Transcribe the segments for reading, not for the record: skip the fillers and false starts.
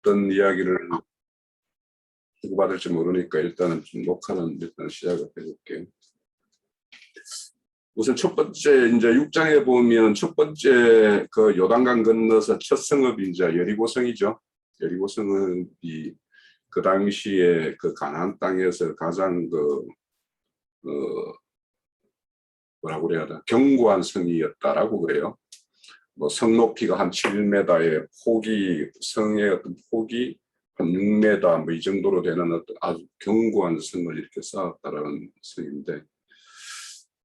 어떤 이야기를 주고받을지 모르니까 일단은 좀 녹화는 일단 시작을 해볼게요. 우선 첫 번째 이제 6장에 보면 첫 번째 그 요단강 건너서 첫 성읍이 이제 여리고성이죠. 여리고성이 그 당시에 그 가나안 땅에서 가장 뭐라고 그래야 되나 견고한 성이었다라고 그래요. 뭐 성 높이가 한 7m에 폭이 성의 어떤 폭이 한 6m 뭐 이 정도로 되는 어떤 아주 견고한 성을 이렇게 쌓았다라는 성인데,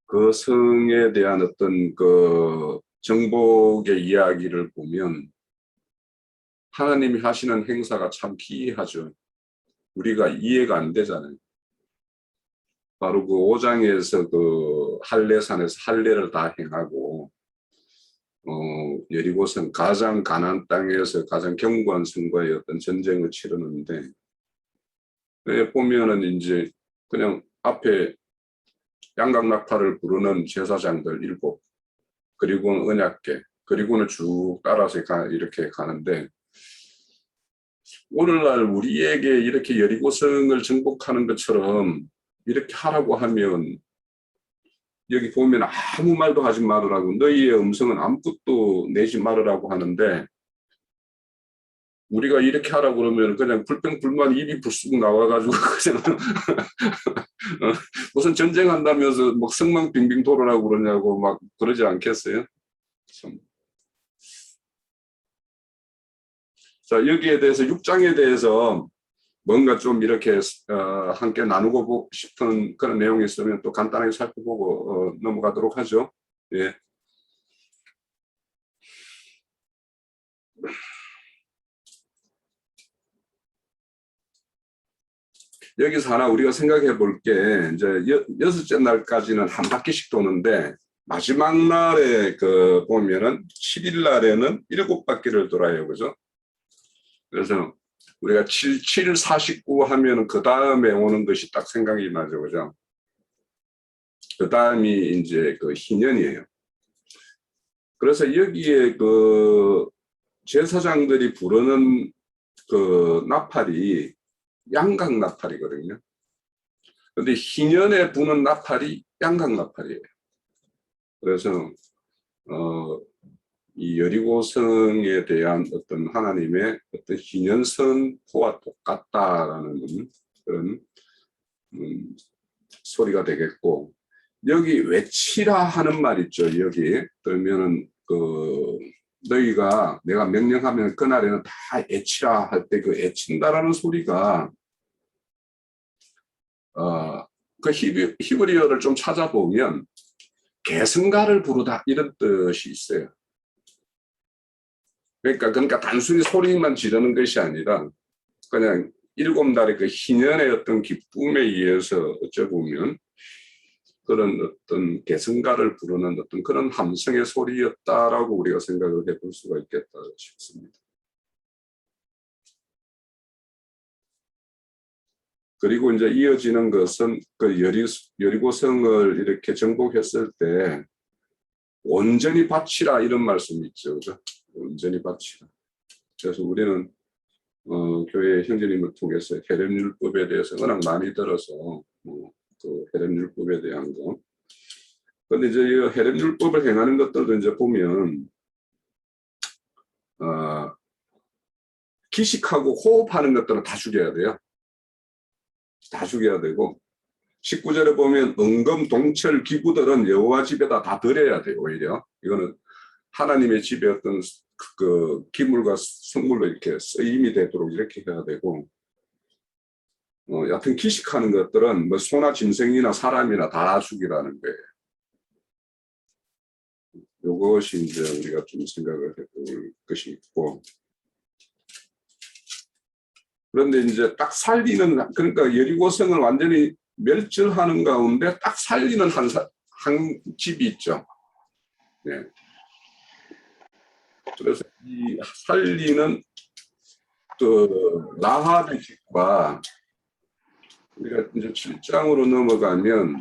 그 성에 대한 어떤 그 정복의 이야기를 보면 하나님이 하시는 행사가 참 기이하죠. 우리가 이해가 안 되잖아요. 바로 그 5장에서 그 할례산에서 할례를 다 행하고 여리고성 가장 가나안 땅에서 가장 견고한 성과의 어떤 전쟁을 치르는데, 보면은 이제 그냥 앞에 양각나팔을 부르는 제사장들 7, 그리고는 언약궤, 그리고는 쭉 따라서 이렇게 가는데, 오늘날 우리에게 이렇게 여리고성을 정복하는 것처럼 이렇게 하라고 하면, 여기 보면 아무 말도 하지 말으라고, 너희의 음성은 아무것도 내지 말으라고 하는데, 우리가 이렇게 하라고 그러면 그냥 불평불만 입이 불쑥 나와가지고 그냥 무슨 전쟁한다면서 막 성만 빙빙 돌으라고 그러냐고 막 그러지 않겠어요? 참. 자, 여기에 대해서 6장에 대해서 뭔가 좀 이렇게 함께 나누고 싶은 그런 내용이 있으면 또 간단하게 살펴보고 넘어가도록 하죠. 예. 여기서 하나 우리가 생각해 볼 게, 이제 여섯째 날까지는 한 바퀴씩 도는데, 마지막 날에 그 보면은 7일 날에는 7바퀴를 돌아요. 그죠? 그래서 우리가 7, 49 하면은 그 다음에 오는 것이 딱 생각이 나죠. 그죠? 그 다음이 이제 그 희년이에요. 그래서 여기에 그 제사장들이 부르는 그 나팔이 양각 나팔이거든요. 근데 희년에 부는 나팔이 양각 나팔이에요. 그래서 이 여리고성에 대한 어떤 하나님의 어떤 희년선포와 똑같다라는 그런 소리가 되겠고, 여기 외치라 하는 말 있죠. 여기 그러면은 그 너희가 내가 명령하면 그날에는 다 애치라 할 때 그 애친다라는 소리가 그 히브리어를 좀 찾아보면 계승가를 부르다 이런 뜻이 있어요. 그러니까 단순히 소리만 지르는 것이 아니라 그냥 7날의 그 희년의 어떤 기쁨에 의해서 어쩌보면 그런 어떤 계승가를 부르는 어떤 그런 함성의 소리였다라고 우리가 생각을 해볼 수가 있겠다 싶습니다. 그리고 이제 이어지는 것은 그 여리고성을 이렇게 정복했을 때 온전히 바치라 이런 말씀이 있죠. 그죠? 온전히 바치라. 그래서 우리는 교회 형제님을 통해서 헤렘율법에 대해서 워낙 많이 들어서 그 헤렘율법에 대한 거. 그런데 이제 이 헤렘율법을 행하는 것들도 이제 보면 기식하고 호흡하는 것들은 다 죽여야 돼요. 다 죽여야 되고, 19절에 보면 은금, 동철, 기구들은 여호와 집에다 다 드려야 돼요. 오히려 이거는 하나님의 집에 어떤 그 기물과 성물로 이렇게 쓰임이 되도록 이렇게 해야 되고, 여하튼 기식하는 것들은 뭐 소나 짐승이나 사람이나 다 죽이라는 거예요. 이것이 이제 우리가 좀 생각을 해볼 것이 있고, 그런데 이제 딱 살리는, 그러니까 여리고성을 완전히 멸절하는 가운데 딱 살리는 한 집이 있죠. 네. 그래서 이 살리는 그 라합의 집과 우리가 이제 7장으로 넘어가면,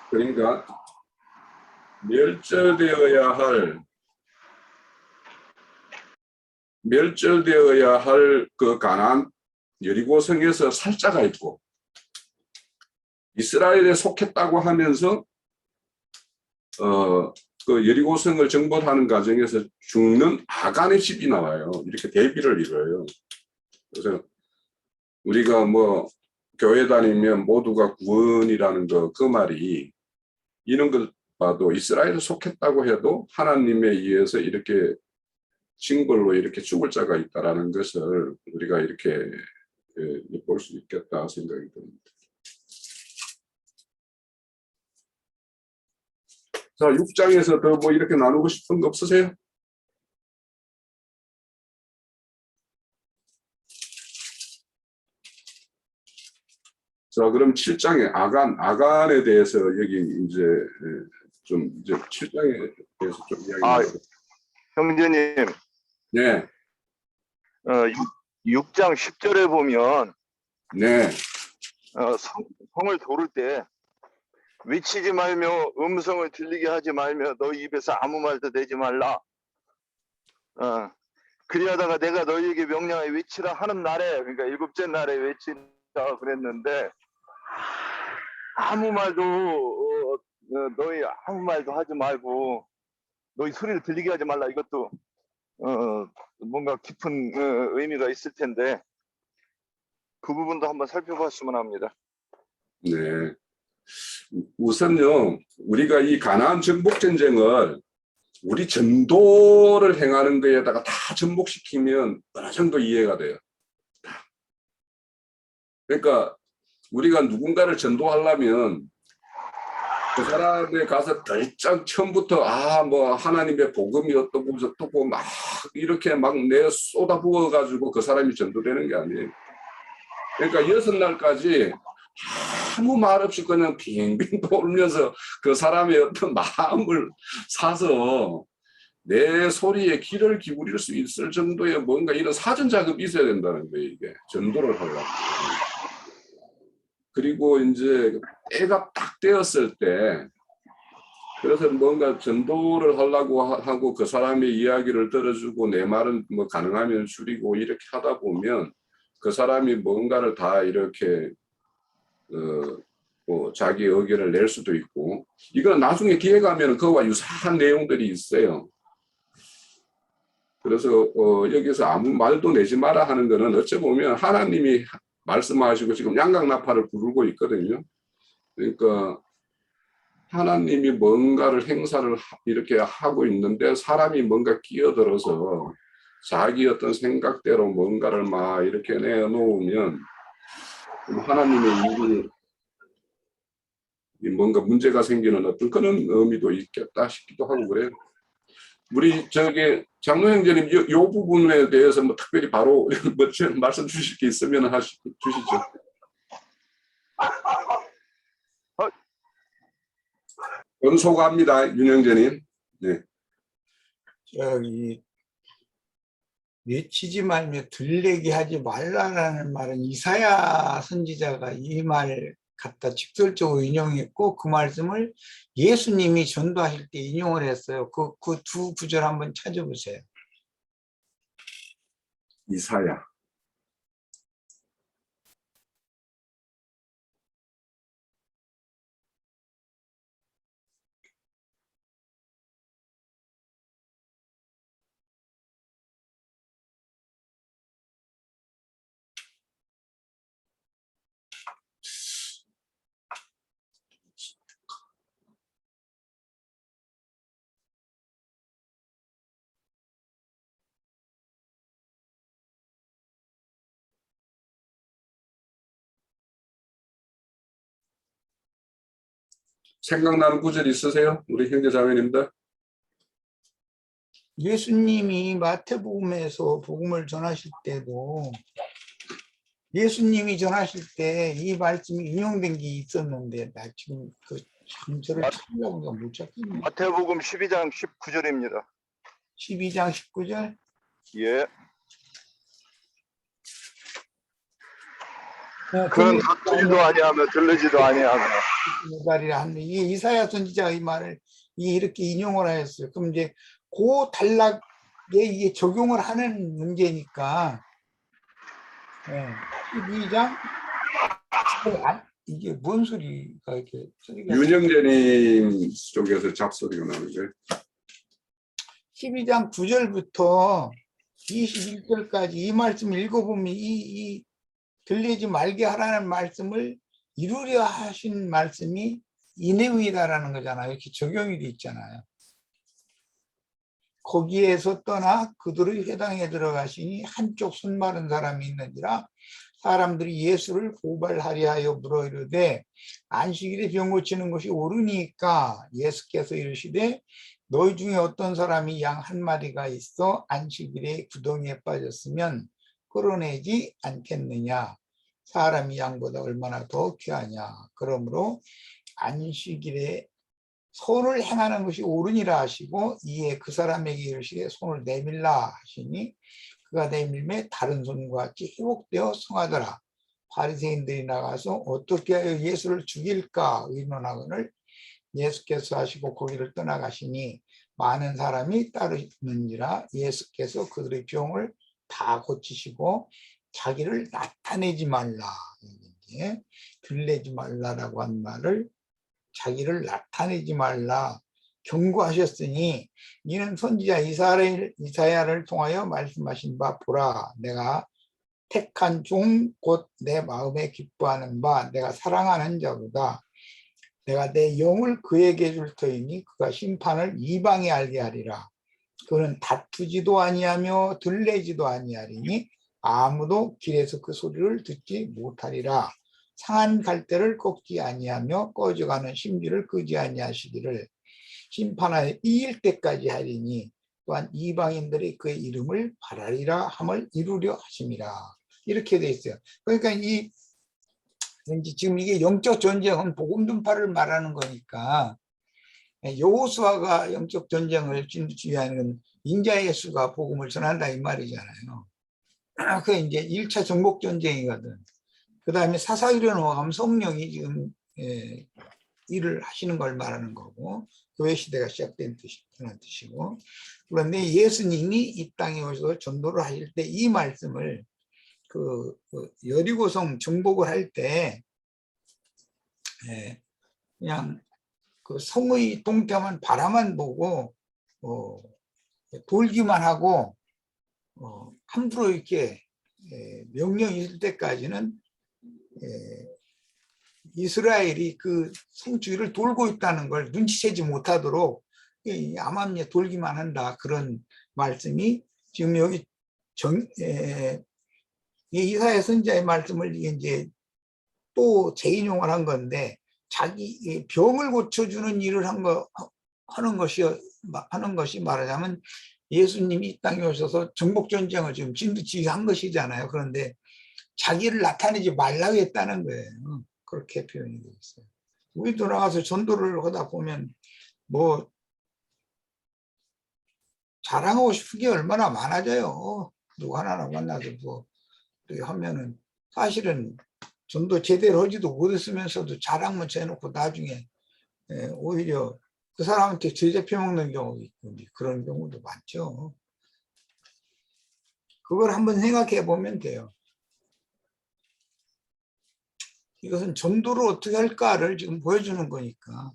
그러니까 멸절되어야 할 멸절되어야 할 그 가나안 여리고 성에서 살자가 있고 이스라엘에 속했다고 하면서 그 여리고 성을 정벌하는 과정에서 죽는 아간의 집이 나와요. 이렇게 대비를 이뤄요. 그래서 우리가 뭐 교회 다니면 모두가 구원이라는 그 말이 이런 걸 봐도 이스라엘에 속했다고 해도 하나님에 의해서 이렇게 징벌로 이렇게 죽을 자가 있다라는 것을 우리가 이렇게 볼 수 있겠다 생각이 듭니다. 자, 6장에서 더 뭐 이렇게 나누고 싶은 거 없으세요? 자, 그럼 7장에 아간에 대해서 여기 이제 좀 이제 7장에 대해서 좀 이야기 나누고. 형제님, 네. 6장 10절에 보면 네. 성을 도를 때 외치지 말며 음성을 들리게 하지 말며 너희 입에서 아무 말도 내지 말라. 그리하다가 내가 너희에게 명령하여 외치라 하는 날에, 그러니까 7째 날에 외치라 그랬는데 아무 말도 너희 아무 말도 하지 말고 너희 소리를 들리게 하지 말라. 이것도 뭔가 깊은 의미가 있을 텐데 그 부분도 한번 살펴봤으면 합니다. 네. 우선요, 우리가 이 가나안 정복 전쟁을 우리 전도를 행하는 거에다가 다 전복시키면 어느 정도 이해가 돼요. 그러니까 우리가 누군가를 전도하려면 그 사람에 가서 덜쩍 처음부터 뭐 하나님의 복음이 어떻고 막 이렇게 막 내 쏟아부어 가지고 그 사람이 전도되는 게 아니에요. 그러니까 6날까지 아무 말 없이 그냥 빙빙 돌면서 그 사람의 어떤 마음을 사서 내 소리에 귀를 기울일 수 있을 정도의 뭔가 이런 사전 작업이 있어야 된다는 거예요. 이게 전도를 하려고. 그리고 이제 때가 딱 되었을 때 그래서 뭔가 전도를 하려고 하고 그 사람의 이야기를 들어주고 내 말은 뭐 가능하면 줄이고 이렇게 하다 보면 그 사람이 뭔가를 다 이렇게 뭐 자기 의견을 낼 수도 있고 이건 나중에 기회가 하면 그와 유사한 내용들이 있어요. 그래서 여기서 아무 말도 내지 마라 하는 거는 어찌 보면 하나님이 말씀하시고 지금 양강나팔을 부르고 있거든요. 그러니까 하나님이 뭔가를 행사를 이렇게 하고 있는데 사람이 뭔가 끼어들어서 자기 어떤 생각대로 뭔가를 막 이렇게 내놓으면 하나님의 일이 뭔가 문제가 생기는 어떤 그런 의미도 있겠다 싶기도 하고 그래요. 우리 장로 형제님 요 부분에 대해서 뭐 특별히 바로 뭐 말씀 주실 게 있으면 주시죠. 연소가합니다, 윤형제님. 네. 저기 외치지 말며 들리게 하지 말라라는 말은 이사야 선지자가 이 말 갖다 직설적으로 인용했고 그 말씀을 예수님이 전도하실 때 인용을 했어요. 그 두 구절 한번 찾아보세요. 이사야. 생각나는 구절 있으세요? 우리 형제자매님들? 예수님이 마태복음에서 복음을 전하실 때도 예수님이 전하실 때 이 말씀이 인용된 게 있었는데 나 지금 그 장소를 찾으려고 못 찾겠네. 마태복음 12장 19절입니다. 12장 19절? 예. 그는 듣지도 아니하며 들리지도 아니하며. 이게 이사야 선지자가 이 말을 이렇게 인용을 하였어요. 그럼 이제 그 단락 이게 적용을 하는 문제니까. 12장 이게 뭔 소리가 이렇게 소리가 윤영재님 쪽에서 잡소리가 나는데 12장 9절부터 21절까지 이 말씀을 읽어보면 이 들리지 말게 하라는 말씀을 이루려 하신 말씀이 이 내용이다라는 거잖아요. 이렇게 적용이 돼 있잖아요. 거기에서 떠나 그들의 회당에 들어가시니 한쪽 손 마른 사람이 있는지라 사람들이 예수를 고발하려 하여 물어 이르되 안식일에 병 고치는 것이 옳으니까 예수께서 이르시되 너희 중에 어떤 사람이 양 한 마리가 있어 안식일에 구덩이에 빠졌으면 끌어내지 않겠느냐. 사람이 양보다 얼마나 더 귀하냐. 그러므로 안식일에 손을 행하는 것이 옳으니라 하시고 이에 그 사람에게 이르시되 손을 내밀라 하시니 그가 내밀매 다른 손과 같이 회복되어 성하더라. 바리새인들이 나가서 어떻게 하여 예수를 죽일까 의논하거늘 예수께서 하시고 거기를 떠나가시니 많은 사람이 따르는지라 예수께서 그들의 병을 다 고치시고 자기를 나타내지 말라. 들내지 말라라고 한 말을 자기를 나타내지 말라 경고하셨으니 이는 선지자 이사야를 통하여 말씀하신 바 보라 내가 택한 종 곧 내 마음에 기뻐하는 바 내가 사랑하는 자보다 내가 내 영을 그에게 줄 터이니 그가 심판을 이방에 알게 하리라. 그는 다투지도 아니하며 들레지도 아니하리니 아무도 길에서 그 소리를 듣지 못하리라. 상한 갈대를 꺾지 아니하며 꺼져가는 심지를 끄지 아니하시기를 심판하여 이길 때까지 하리니 또한 이방인들이 그의 이름을 바라리라 함을 이루려 하심이라. 이렇게 돼 있어요. 그러니까 지금 이게 영적 전쟁은 복음 전파를 말하는 거니까 여호수아가 영적 전쟁을 지휘하는 인자 예수가 복음을 전한다 이 말이잖아요. 그게 이제 1차 정복 전쟁이거든. 그 다음에 사사기로 넘어가면 성령이 지금 일을 하시는 걸 말하는 거고 교회 시대가 시작된 그런 뜻이고 그런데 예수님이 이 땅에 오셔서 전도를 하실 때 이 말씀을 그 여리고성 정복을 할 때 그냥 그 성의 동태만 바라만 보고 돌기만 하고 함부로 이렇게 명령이 있을 때까지는 이스라엘이 그 성주위를 돌고 있다는 걸 눈치채지 못하도록 암암리에 돌기만 한다. 그런 말씀이 지금 여기 이사야 선지자의 말씀을 이제 또 재인용을 한 건데 자기 병을 고쳐주는 일을 하는 것이 말하자면 예수님이 이 땅에 오셔서 정복전쟁을 지금 진두지휘한 것이잖아요. 그런데 자기를 나타내지 말라고 했다는 거예요. 그렇게 표현이 되어 있어요. 우리도 나가서 전도를 하다 보면 뭐 자랑하고 싶은 게 얼마나 많아져요. 누구 하나 만나서 뭐 하면은 사실은 전도 제대로 하지도 못했으면서도 자랑만 해놓고 나중에 오히려 그 사람한테 죄 잡혀먹는 경우도 있고 그런 경우도 많죠. 그걸 한번 생각해 보면 돼요. 이것은 전도를 어떻게 할까를 지금 보여주는 거니까.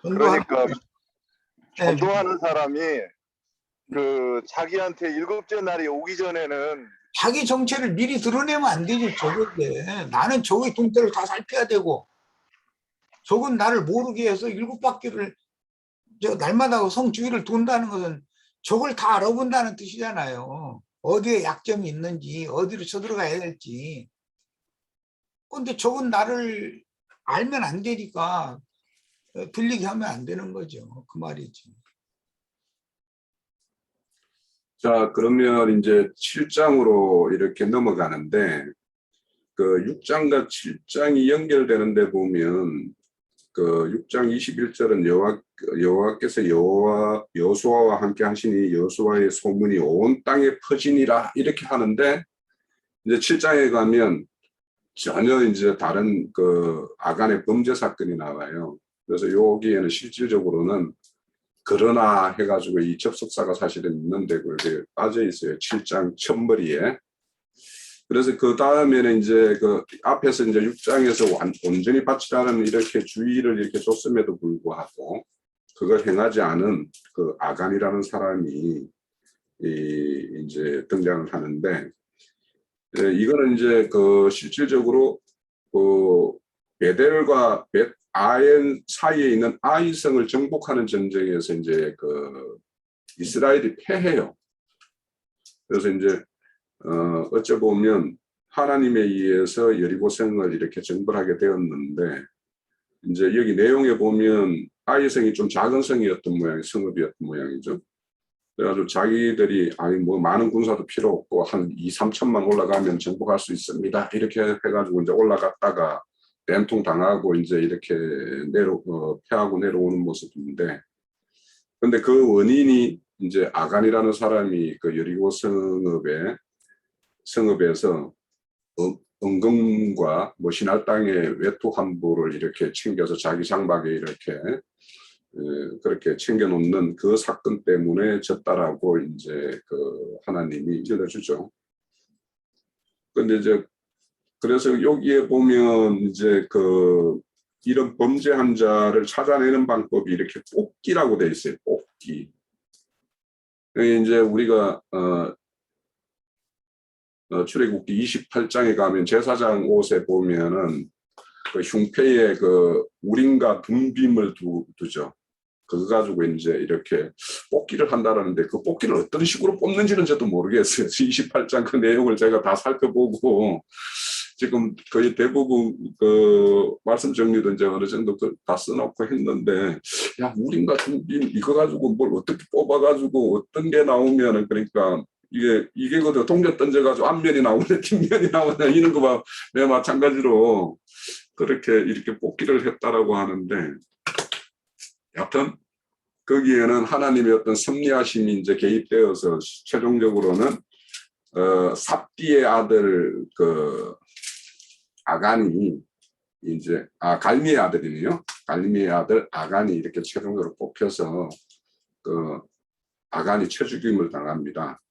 그러니까 전도하는 사람이 그 자기한테 일곱째 날이 오기 전에는 자기 정체를 미리 드러내면 안 되죠. 저게 나는 저의 동태를 다 살펴야 되고 저건 나를 모르게 해서 7바퀴를 날마다 성주위를 돈다는 것은 저걸 다 알아본다는 뜻이잖아요. 어디에 약점이 있는지 어디로 쳐들어가야 될지. 근데 저건 나를 알면 안 되니까 들리게 하면 안 되는 거죠. 그 말이지. 자, 그러면 이제 7장으로 이렇게 넘어가는데 그 6장과 7장이 연결되는데 보면 그 6장 21절은 여호와께서 여호수아와 함께 하시니 여호수아의 소문이 온 땅에 퍼지니라 이렇게 하는데 이제 7장에 가면 전혀 이제 다른 그 아간의 범죄 사건이 나와요. 그래서 여기에는 실질적으로는 그러나 해가지고 이 접속사가 사실은 있는데 그게 빠져 있어요. 7장 첫머리에. 그래서 그 다음에는 이제 그 앞에서 이제 6장에서 온전히 바치라는 이렇게 주의를 이렇게 줬음에도 불구하고 그걸 행하지 않은 그 아간이라는 사람이 이제 등장을 하는데, 이거는 이제 그 실질적으로 그 베델과 아엔 사이에 있는 아이성을 정복하는 전쟁에서 이제 그 이스라엘이 패해요. 그래서 이제 어찌 보면 하나님에 의해서 여리고성을 이렇게 정벌하게 되었는데, 이제 여기 내용에 보면 아이성이 좀 작은 성이었던 모양, 성읍이었던 모양이죠. 그래가지고 자기들이 아니 뭐 많은 군사도 필요 없고 한 2, 3천만 올라가면 정복할 수 있습니다. 이렇게 해가지고 이제 올라갔다가 땜통 당하고 이제 이렇게 패하고 내려오는 모습인데, 근데 그 원인이 이제 아간이라는 사람이 그 여리고 성읍에서 은금과 뭐 신할 땅의 외투 함부를 이렇게 챙겨서 자기 장막에 이렇게 그렇게 챙겨놓는 그 사건 때문에 졌다라고 이제 그 하나님이 일러주죠. 근데 이제 그래서 여기에 보면 이제 그 이런 범죄한 자를 찾아내는 방법이 이렇게 뽑기라고 돼 있어요. 뽑기. 이제 우리가 출애굽기 28장에 가면 제사장 옷에 보면은 그 흉패에 그 우림과 둠빔을 두죠. 그거 가지고 이제 이렇게 뽑기를 한다라는데 그 뽑기를 어떤 식으로 뽑는지는 저도 모르겠어요. 28장 그 내용을 제가 다 살펴보고 지금 거의 대부분 그 말씀 정리도 이제 어느 정도 다 써놓고 했는데, 야 우림과 둠빔 이거 가지고 뭘 어떻게 뽑아가지고 어떤 게 나오면은, 그러니까 이게 그 동전 던져가지고 앞면이 나오네 뒷면이 나오네 이런 거와 내 마찬가지로 그렇게 이렇게 뽑기를 했다라고 하는데, 여하튼 거기에는 하나님의 어떤 섭리하심이 이제 개입되어서 최종적으로는 삽디의 아들 그 아간이 이제 갈미의 아들이네요. 갈미의 아들 아간이 이렇게 최종적으로 뽑혀서 그 아간이 쳐죽임을 당합니다.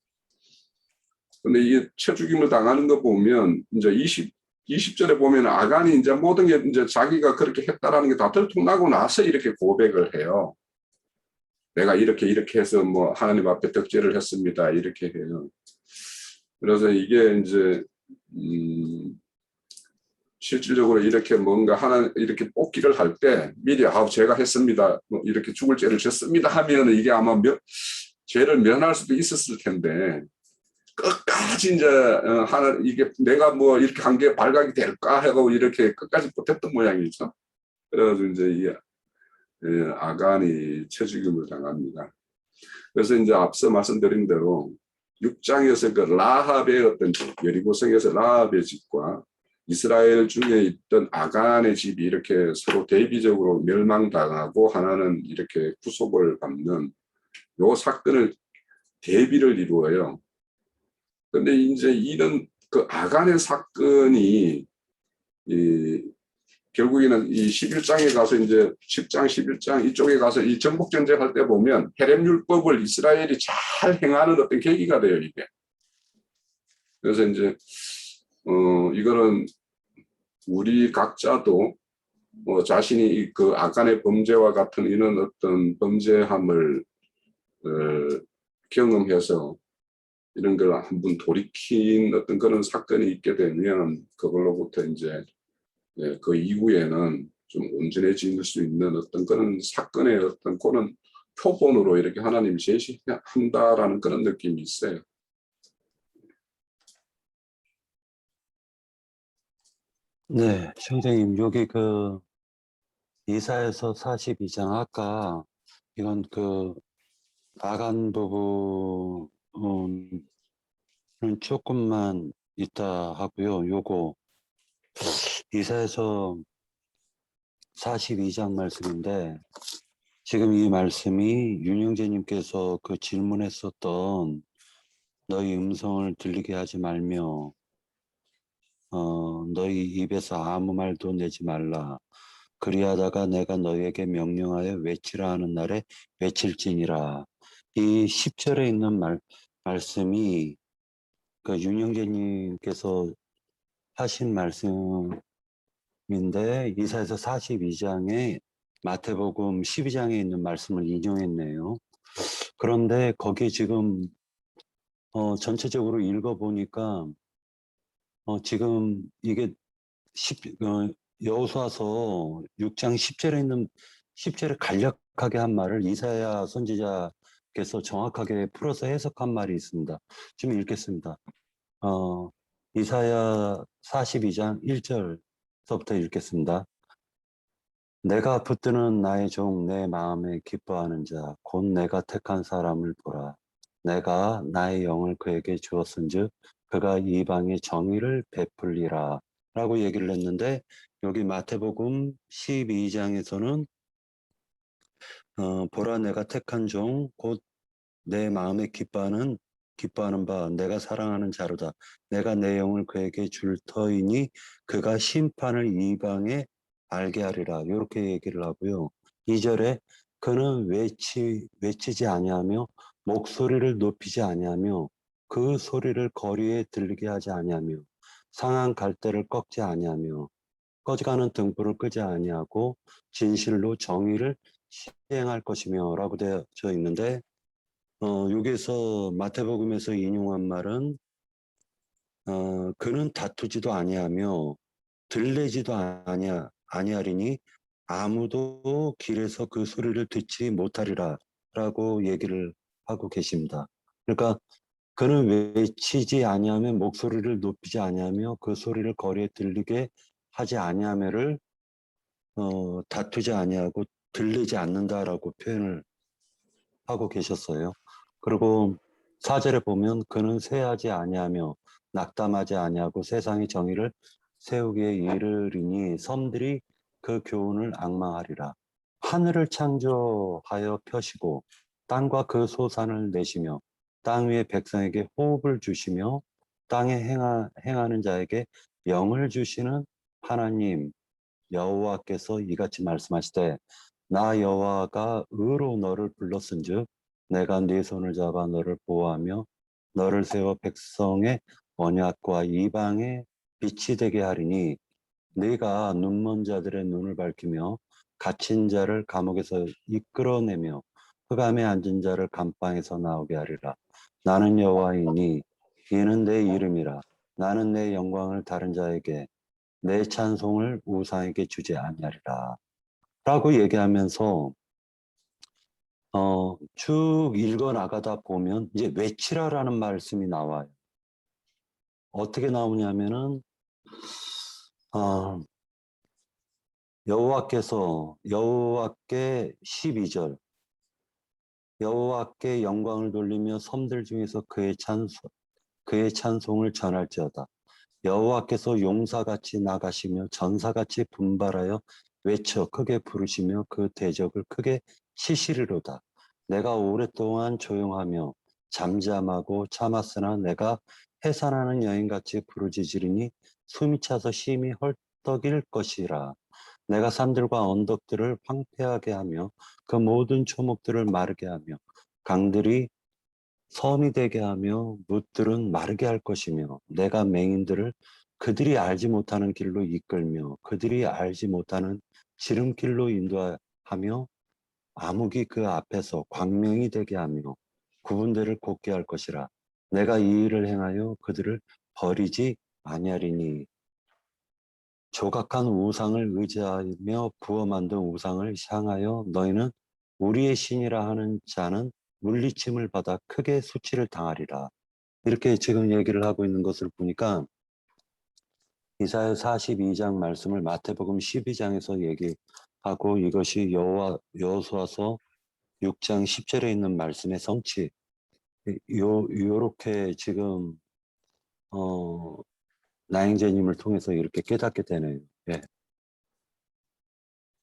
근데 이게 쳐죽임을 당하는 거 보면 이제 20절에 보면 아간이 이제 모든 게 이제 자기가 그렇게 했다라는 게 다 들통나고 나서 이렇게 고백을 해요. 내가 이렇게 해서 뭐 하나님 앞에 덕죄를 했습니다. 이렇게 해요. 그래서 이게 이제 실질적으로 이렇게 뭔가 이렇게 뽑기를 할 때 미리 제가 했습니다. 뭐 이렇게 죽을 죄를 졌습니다 하면 이게 아마 죄를 면할 수도 있었을 텐데, 끝까지 이제 이게 내가 뭐 이렇게 한 게 발각이 될까 하고 이렇게 끝까지 못했던 모양이죠. 그래가지고 이제 이 아간이 쳐죽임을 당합니다. 그래서 이제 앞서 말씀드린 대로 6장에서 그 라합의 어떤 여리고성에서 라합의 집과 이스라엘 중에 있던 아간의 집이 이렇게 서로 대비적으로 멸망당하고 하나는 이렇게 구속을 받는 요 사건을 대비를 이루어요. 근데 이제 이런 그 아간의 사건이 결국에는 이 11장에 가서 이제 10장, 11장 이쪽에 가서 이 정복 전쟁할 때 보면 헤렘 율법을 이스라엘이 잘 행하는 어떤 계기가 돼요, 이게. 그래서 이제 이거는 우리 각자도 자신이 그 아간의 범죄와 같은 이런 어떤 범죄함을 경험해서 이런 걸 한번 돌이킨 어떤 그런 사건이 있게 되면 그걸로부터 이제 그 이후에는 좀 온전해질 수 있는 어떤 그런 사건의 어떤 그런 표본으로 이렇게 하나님이 제시한다라는 그런 느낌이 있어요. 네, 선생님, 여기 그 이사야서 42장 아까 이건 그 아간 부분은 조금만 이따 하고요. 요거 이사야서 42장 말씀인데 지금 이 말씀이 윤영재님께서 그 질문했었던 너희 음성을 들리게 하지 말며 너희 입에서 아무 말도 내지 말라. 그리하다가 내가 너희에게 명령하여 외치라 하는 날에 외칠지니라. 이 10절에 있는 말씀이 그 윤영재님께서 하신 말씀인데 이사야서 42장에 마태복음 12장에 있는 말씀을 인용했네요. 그런데 거기에 지금 전체적으로 읽어보니까 지금 이게 여호수아서 6장 10절에 있는 10절에 간략하게 한 말을 이사야 선지자께서 정확하게 풀어서 해석한 말이 있습니다. 좀 읽겠습니다. 이사야 42장 1절서부터 읽겠습니다. 내가 붙드는 나의 종 내 마음에 기뻐하는 자 곧 내가 택한 사람을 보라. 내가 나의 영을 그에게 주었은즉 그가 이방의 정의를 베풀리라 라고 얘기를 했는데 여기 마태복음 12장에서는 보라 내가 택한 종 곧 내 마음에 기뻐하는 바 내가 사랑하는 자로다. 내가 내 영을 그에게 줄 터이니 그가 심판을 이방에 알게 하리라. 이렇게 얘기를 하고요. 2절에 그는 외치지 아니하며 목소리를 높이지 아니하며 그 소리를 거리에 들리게 하지 아니하며 상한 갈대를 꺾지 아니하며 꺼져가는 등불을 끄지 아니하고 진실로 정의를 시행할 것이며 라고 되어져 있는데 여기서 마태복음에서 인용한 말은 그는 다투지도 아니하며 들레지도 아니하리니 아무도 길에서 그 소리를 듣지 못하리라 라고 얘기를 하고 계십니다. 그러니까 그는 외치지 아니하며 목소리를 높이지 아니하며 그 소리를 거리에 들리게 하지 아니하며를 다투지 아니하고 들리지 않는다라고 표현을 하고 계셨어요. 그리고 4절에 보면 그는 쇠하지 아니하며 낙담하지 아니하고 세상의 정의를 세우기에 이르리니 섬들이 그 교훈을 앙망하리라. 하늘을 창조하여 펴시고 땅과 그 소산을 내시며 땅 위의 백성에게 호흡을 주시며 땅에 행하는 자에게 영을 주시는 하나님 여호와께서 이같이 말씀하시되 나 여호와가 의로 너를 불렀은즉 내가 네 손을 잡아 너를 보호하며 너를 세워 백성의 언약과 이방의 빛이 되게 하리니 네가 눈먼 자들의 눈을 밝히며 갇힌 자를 감옥에서 이끌어내며 흑암에 앉은 자를 감방에서 나오게 하리라. 나는 여호와이니 이는 내 이름이라. 나는 내 영광을 다른 자에게 내 찬송을 우상에게 주지 아니하리라. 라고 얘기하면서 쭉 읽어 나가다 보면 이제 외치라라는 말씀이 나와요. 어떻게 나오냐면은 여호와께 12절 여호와께 영광을 돌리며 섬들 중에서 그의 찬송을 전할지어다. 여호와께서 용사같이 나가시며 전사같이 분발하여 외쳐 크게 부르시며 그 대적을 크게 치시리로다. 내가 오랫동안 조용하며 잠잠하고 참았으나 내가 해산하는 여인같이 부르짖으리니 숨이 차서 심히 헐떡일 것이라. 내가 산들과 언덕들을 황폐하게 하며 그 모든 초목들을 마르게 하며 강들이 섬이 되게 하며 뭇들은 마르게 할 것이며 내가 맹인들을 그들이 알지 못하는 길로 이끌며 그들이 알지 못하는 지름길로 인도하며 암흑이 그 앞에서 광명이 되게 하며 구분대를 곱게 할 것이라. 내가 이 일을 행하여 그들을 버리지 아니하리니 조각한 우상을 의지하며 부어 만든 우상을 향하여 너희는 우리의 신이라 하는 자는 물리침을 받아 크게 수치를 당하리라. 이렇게 지금 얘기를 하고 있는 것을 보니까 이사야 42장 말씀을 마태복음 12장에서 얘기하고 이것이 여호수아서 6장 10절에 있는 말씀의 성취. 요렇게 지금 나행제님을 통해서 이렇게 깨닫게 되네요. 예.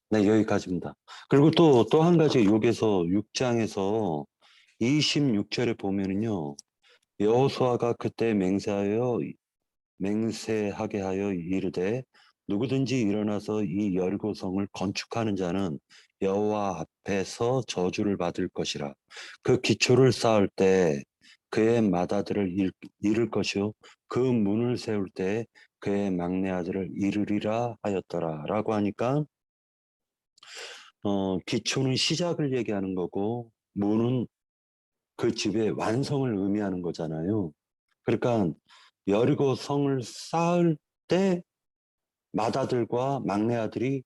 네, 여기까지입니다. 그리고 또 한 가지 여기서 6장에서 26절에 보면은요. 여호수아가 그때 맹세하게 하여 이르되 누구든지 일어나서 이 여리고성을 건축하는 자는 여호와 앞에서 저주를 받을 것이라. 그 기초를 쌓을 때 그의 맏아들을 잃을 것이요 그 문을 세울 때 그의 막내 아들을 잃으리라 하였더라 라고 하니까 기초는 시작을 얘기하는 거고 문은 그 집의 완성을 의미하는 거잖아요. 그러니까 여리고 성을 쌓을 때 맏아들과 막내 아들이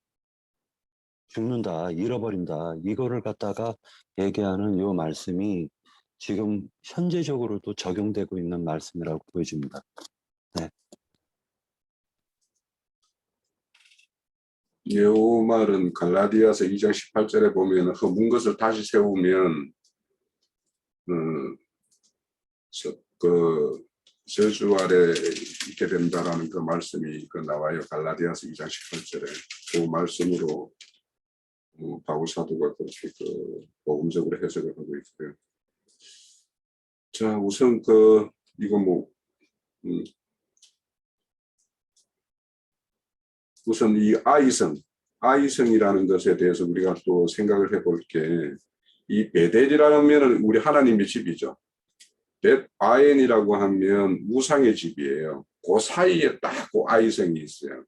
죽는다, 잃어버린다. 이거를 갖다가 얘기하는 이 말씀이 지금 현재적으로도 적용되고 있는 말씀이라고 보여집니다. 네. 이 말은 갈라디아서 2장 18절에 보면 허문 것을 다시 세우면 그 저주 아래 있게 된다라는 그 말씀이 나와요. 갈라디아서 2장 18절에 그 말씀으로 바울 사도가 그렇게 복음적으로 해석을 하고 있고요. 자, 우선 이거 우선 이 아이성이라는 것에 대해서 우리가 또 생각을 해볼 게, 이 베델이라면 우리 하나님의 집이죠. 벳아엔이라고 하면 우상의 집이에요. 그 사이에 딱 그 아이성이 있어요.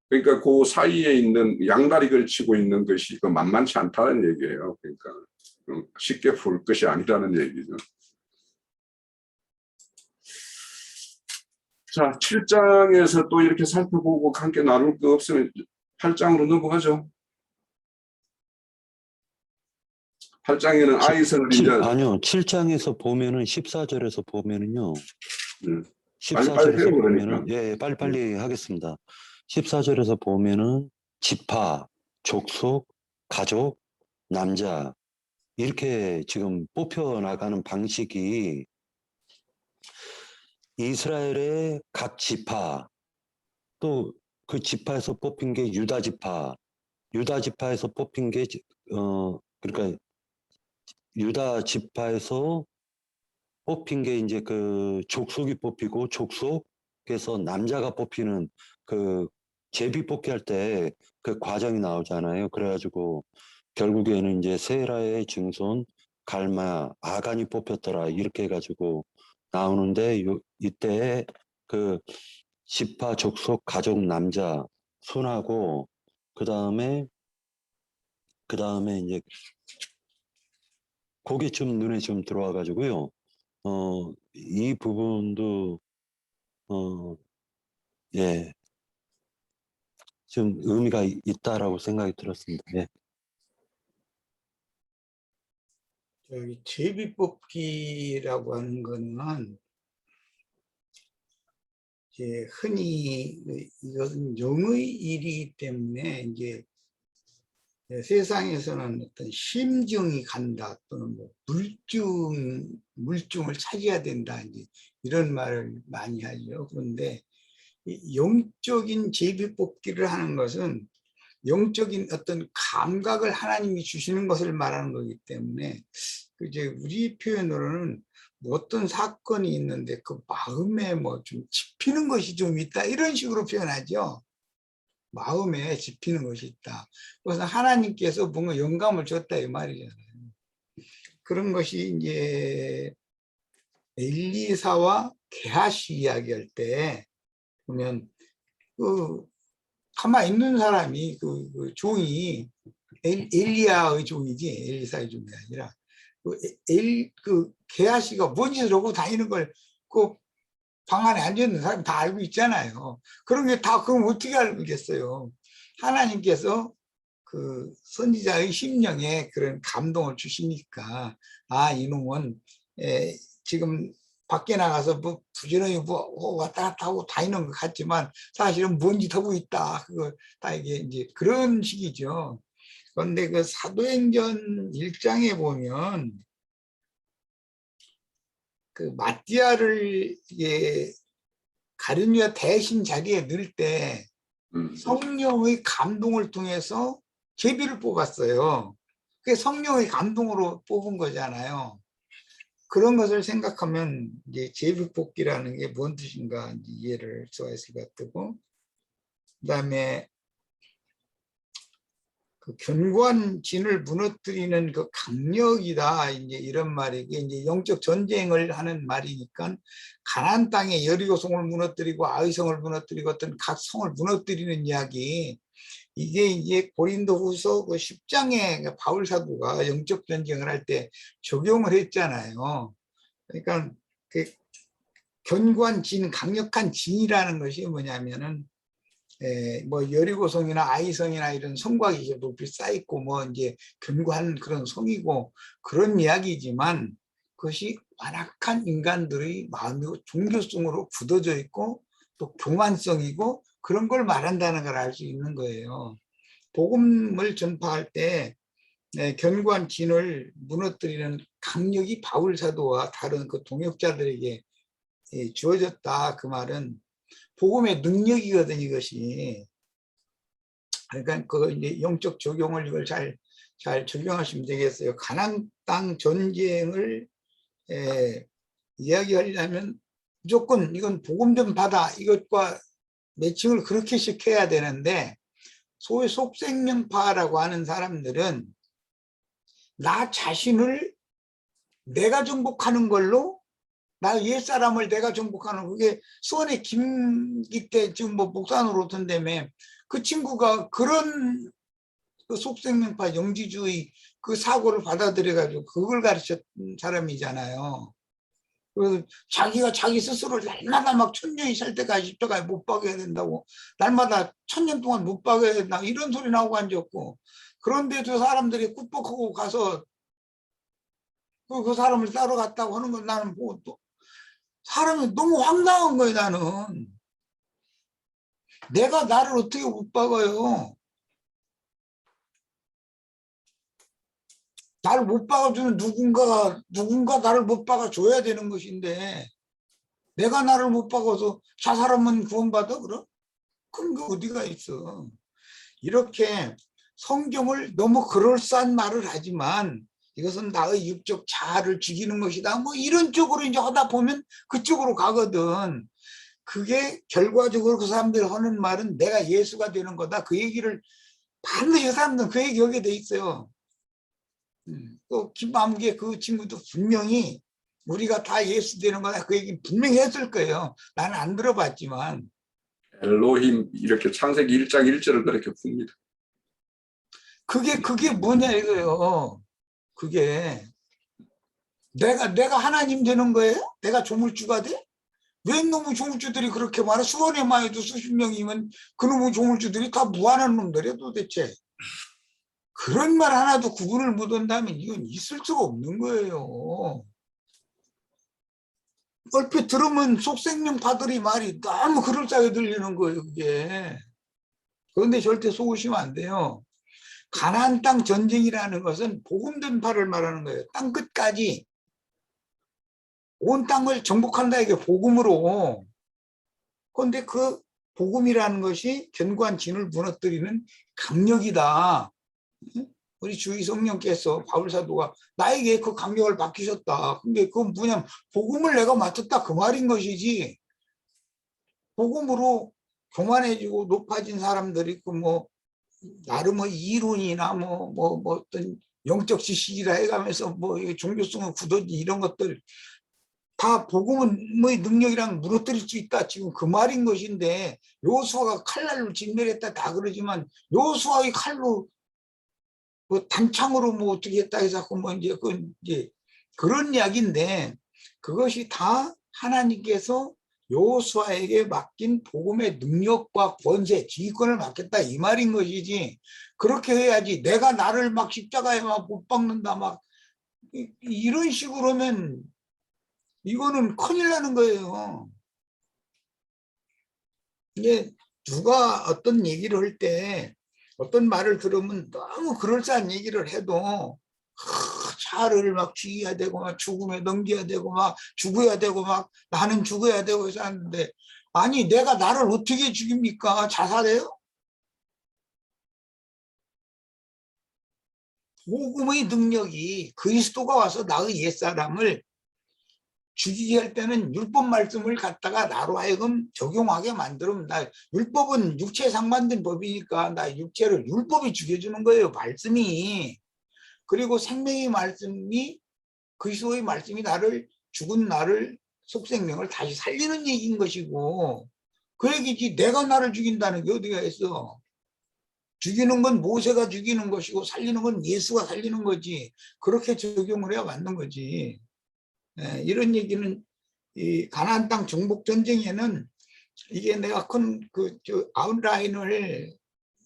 그러니까 그 사이에 있는 양다리 걸치고 있는 것이 만만치 않다는 얘기예요. 그러니까 쉽게 풀 것이 아니라는 얘기죠. 자, 7장에서 또 이렇게 살펴보고 함께 나눌 거 없으면 8장으로 넘어가죠. 8장에는 아이성을 이제 아니요. 7장에서 보면은 14절에서 보면은요. 빨리빨리 14절에서 보면은 그러니까. 예, 빨리빨리 하겠습니다. 14절에서 보면은 지파, 족속, 가족, 남자 이렇게 지금 뽑혀 나가는 방식이 이스라엘의 각 지파, 또 그 지파에서 뽑힌 게 유다 지파에서 뽑힌 게 그러니까 유다 지파에서 뽑힌 게 이제 그 족속이 뽑히고 족속에서 남자가 뽑히는 그 제비 뽑기 할 때 그 과정이 나오잖아요. 그래가지고 결국에는 이제 세라의 증손 갈마 아간이 뽑혔더라 이렇게 해가지고 나오는데 이때 그 지파 족속 가족 남자 순하고 그 다음에 이제 그게 좀 눈에 좀 들어와 가지고요. 이 부분도 예, 좀 의미가 있다라고 생각이 들었습니다. 예. 저기 제비뽑기라고 하는 거는 이제 흔히 이것은 영의 일이기 때문에 이제 세상에서는 어떤 심증이 간다 또는 뭐 물증을 차지해야 된다 이제 이런 말을 많이 하죠. 그런데 이 영적인 제비뽑기를 하는 것은 영적인 어떤 감각을 하나님이 주시는 것을 말하는 거기 때문에 이제 우리 표현으로는 뭐 어떤 사건이 있는데 그 마음에 뭐 좀 집히는 것이 좀 있다 이런 식으로 표현하죠. 마음에 집히는 것이 있다. 그래서 하나님께서 뭔가 영감을 줬다 이 말이잖아요. 그런 것이 이제 엘리사와 게하시 이야기할 때 보면 그 가만히 있는 사람이 그 종이 엘리야의 종이지 엘리사의 종이 아니라 그 게하시가 뭔 짓을 하고 다니는 걸 그 방 안에 앉아있는 사람이 다 알고 있잖아요. 그런 게 다 그럼 어떻게 알겠어요. 하나님께서 그 선지자의 심령에 그런 감동을 주시니까 아 이놈은 지금 밖에 나가서 뭐 부지런히 뭐 왔다 갔다 하고 다니는 것 같지만 사실은 뭔 짓 하고 있다. 그거 다 이게 이제 그런 식이죠. 그런데 그 사도행전 1장에 보면 그 마띠아를 이게 가룟리와 대신 자리에 넣을 때 성령의 감동을 통해서 제비를 뽑았어요. 그게 성령의 감동으로 뽑은 거잖아요. 그런 것을 생각하면 이제 제비 뽑기라는 게 뭔 뜻인가 이해를 할 수가 있을 것 같고 그다음에 그 견고한 진을 무너뜨리는 그 강력이다, 이제 이런 말이, 이게 이제 영적 전쟁을 하는 말이니까 가나안 땅에 여리고성을 무너뜨리고 아이성을 무너뜨리고 어떤 각 성을 무너뜨리는 이야기, 이게 이제 고린도후서 그 10장에 바울 사도가 영적 전쟁을 할 때 적용을 했잖아요. 그러니까 그 견고한 진, 강력한 진이라는 것이 뭐냐면은 뭐 여리고성이나 아이성이나 이런 성곽이 이제 높이 쌓이고 뭐 이제 견고한 그런 성이고 그런 이야기지만, 그것이 완악한 인간들의 마음이고 종교성으로 굳어져 있고 또 교만성이고 그런 걸 말한다는 걸 알 수 있는 거예요. 복음을 전파할 때 견고한 진을 무너뜨리는 강력이 바울 사도와 다른 그 동역자들에게 주어졌다, 그 말은 복음의 능력이거든, 이것이. 그러니까 그 이제 영적 적용을 이걸 잘 적용하시면 되겠어요. 가나안 땅 전쟁을 이야기하려면 무조건 이건 복음 전파다, 이것과 매칭을 그렇게 시켜야 되는데, 소위 속생명파라고 하는 사람들은 나 자신을 내가 정복하는 걸로, 나 옛사람을 내가 정복하는, 그게 수원의 김기태 지금 뭐 목사 노릇한다며, 그 친구가 그런 그 속생명파 영지주의 그 사고를 받아들여 가지고 그걸 가르쳤던 사람이잖아요. 그래서 자기가 자기 스스로를 날마다 막 1000년이 살 때까지 십자가에 못 박아야 된다고, 날마다 1000년 동안 못 박아야 된다, 이런 소리 나오고 앉았고, 그런데도 사람들이 꾹뻑하고 가서 그 사람을 따라갔다고 하는 건 나는 보고 또 사람이 너무 황당한 거예요. 나는 내가 나를 어떻게 못 박아요? 나를 못 박아주는 누군가 나를 못 박아줘야 되는 것인데, 내가 나를 못 박아서 자살하면 구원받아? 그럼? 그런 게 어디가 있어. 이렇게 성경을 너무 그럴싸한 말을 하지만 이것은 나의 육적 자아를 죽이는 것이다, 뭐 이런 쪽으로 이제 하다 보면 그쪽으로 가거든. 그게 결과적으로 그 사람들이 하는 말은 내가 예수가 되는 거다, 그 얘기를 반드시 그 사람들은 그 얘기 하게 돼 있어요. 또 김남기의 그 친구도 분명히 우리가 다 예수 되는 거다, 그 얘기 분명히 했을 거예요. 나는 안 들어봤지만. 엘로힘 이렇게 창세기 1장 1절을 그렇게 풉니다. 그게 뭐냐 이거예요. 그게 내가 하나님 되는 거예요? 내가 조물주가 돼? 왜 놈의 조물주들이 그렇게 많아? 수원에만 해도 수십 명이면 그놈의 조물주들이 다 무한한 놈들이야 도대체. 그런 말 하나도 구분을 못한다면 이건 있을 수가 없는 거예요. 얼핏 들으면 속생명파들이 말이 너무 그럴싸하게 들리는 거예요, 그게. 그런데 절대 속으시면 안 돼요. 가나안 땅 전쟁이라는 것은 복음 전파를 말하는 거예요. 땅 끝까지 온 땅을 정복한다, 이게 복음으로. 그런데 그 복음이라는 것이 견고한 진을 무너뜨리는 강력이다. 우리 주의 성령께서 바울 사도가 나에게 그 강력을 맡기셨다. 근데 그건 뭐냐면 복음을 내가 맡았다, 그 말인 것이지. 복음으로 교만해지고 높아진 사람들이 그 뭐 나름의 이론이나 뭐 어떤 영적 지식이라 해가면서 뭐 종교성을 굳어지 이런 것들 다 복음의 능력이랑 무너뜨릴 수 있다, 지금 그 말인 것인데, 요수아가 칼날로 진멸했다 다 그러지만 요수아의 칼로 뭐 단창으로 뭐 어떻게 했다 해서 뭐 이제 그런 이야기인데, 그것이 다 하나님께서 여호수아에게 맡긴 복음의 능력과 권세, 지휘권을 맡겼다, 이 말인 것이지. 그렇게 해야지 내가 나를 막 십자가에 막 못 박는다 막 이런 식으로 하면 이거는 큰일 나는 거예요. 이게 누가 어떤 얘기를 할 때 어떤 말을 들으면 너무 그럴싸한 얘기를 해도 차를 막 죽여야 되고 막 죽음에 넘겨야 되고 막 죽어야 되고 막 나는 죽어야 되고 해서 하는데, 아니 내가 나를 어떻게 죽입니까? 자살해요? 복음의 능력이 그리스도가 와서 나의 옛사람을 죽이게 할 때는 율법 말씀을 갖다가 나로 하여금 적용하게 만들면 나 율법은 육체에 상반된 법이니까 나 육체를 율법이 죽여주는 거예요. 말씀이. 그리고 생명의 말씀이 그리스도의 말씀이 나를 죽은 나를 속생명을 다시 살리는 얘기인 것이고 그 얘기지 내가 나를 죽인다는 게 어디가 있어. 죽이는 건 모세가 죽이는 것이고 살리는 건 예수가 살리는 거지. 그렇게 적용을 해야 맞는 거지. 이런 얘기는 이 가나안 땅 정복 전쟁에는 이게 내가 큰 그 아웃라인을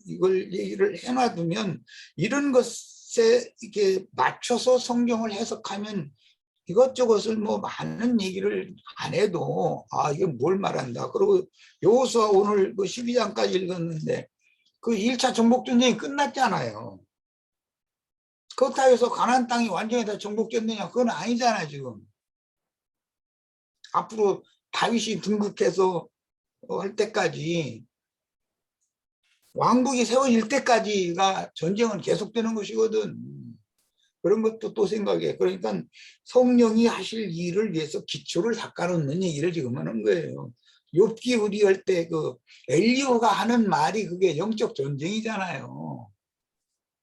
이걸 얘기를 해놔두면 이런 것에 이렇게 맞춰서 성경을 해석하면 이것저것을 뭐 많은 얘기를 안 해도 아 이게 뭘 말한다. 그리고 여호수아 오늘 그 12장까지 읽었는데 그 1차 정복 전쟁이 끝났잖아요. 그렇다고 해서 가나안 땅이 완전히 다 정복됐느냐 그건 아니잖아요 지금. 앞으로 다윗이 등극해서 할 때까지 왕국이 세워질 때까지가 전쟁은 계속되는 것이거든. 그런 것도 또 생각해. 그러니까 성령이 하실 일을 위해서 기초를 닦아놓는 얘기를 지금 하는 거예요. 욥기 우리할 때 그 엘리후가 하는 말이 그게 영적 전쟁이잖아요.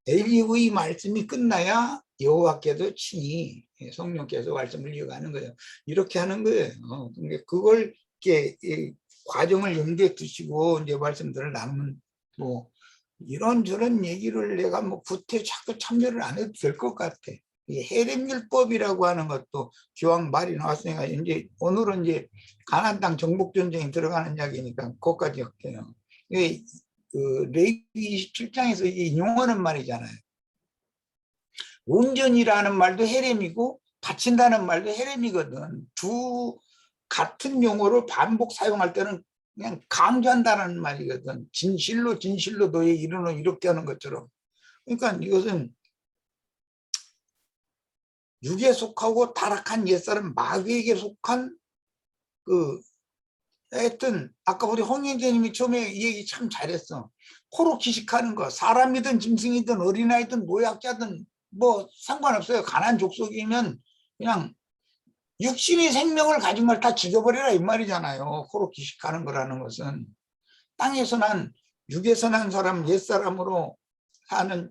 엘리후의 말씀이 끝나야 여호와께서 친히 성령께서 말씀을 이어가는 거예요. 이렇게 하는 거예요. 그러니까 그걸 이렇게 과정을 염두에 두시고 이제 말씀들을 나누면 뭐 이런저런 얘기를 내가 뭐 구태 자꾸 참여를 안 해도 될 것 같아. 이 헤렘율법이라고 하는 것도 기왕 말이 나왔으니까 이제 오늘은 이제 가나안 땅 정복 전쟁이 들어가는 이야기니까 그것까지 할게요. 이게 그 레위기 27장에서 이게 인용하는 말이잖아요. 온전이라는 말도 헤렘이고 바친다는 말도 헤렘이거든. 두 같은 용어를 반복 사용할 때는 그냥 강조한다는 말이거든. 진실로 진실로 너의 이르노 이렇게 하는 것처럼. 그러니까 이것은 육에 속하고 타락한 옛사람 마귀에게 속한 그 하여튼 아까 우리 홍영재님이 처음에 이 얘기 참 잘했어. 코로 기식하는 거 사람이든 짐승이든 어린아이든 노약자든 뭐 상관없어요. 가난 족속이면 그냥 육신의 생명을 가진 걸 다 죽여버리라 이 말이잖아요. 코로 기식하는 거라는 것은 땅에서 난 육에서 난 사람 옛사람으로 사는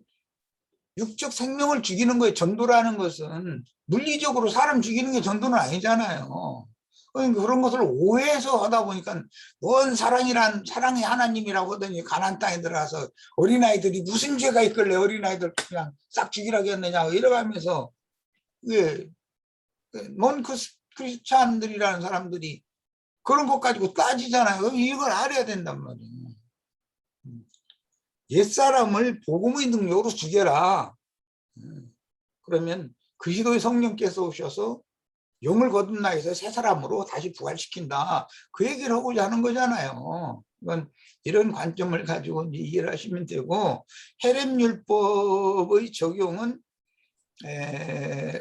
육적 생명을 죽이는 거에 전도라는 것은 물리적으로 사람 죽이는 게 전도는 아니잖아요. 그러니까 그런 것을 오해해서 하다 보니까 뭔 사랑이란 사랑의 하나님이라고 하더니 가나안 땅에 들어가서 어린아이들이 무슨 죄가 있길래 어린아이들 그냥 싹 죽이라고 했느냐 이러면서 뭔 크리스찬들이라는 사람들이 그런 것 가지고 따지잖아요. 이걸 알아야 된단 말이에요. 옛사람을 복음의 능력으로 죽여라. 그러면 그리스도의 성령께서 오셔서 영을 거듭나해서 새 사람으로 다시 부활시킨다. 그 얘기를 하고자 하는 거잖아요. 이건 이런 관점을 가지고 이제 이해를 하시면 되고 헤렘율법의 적용은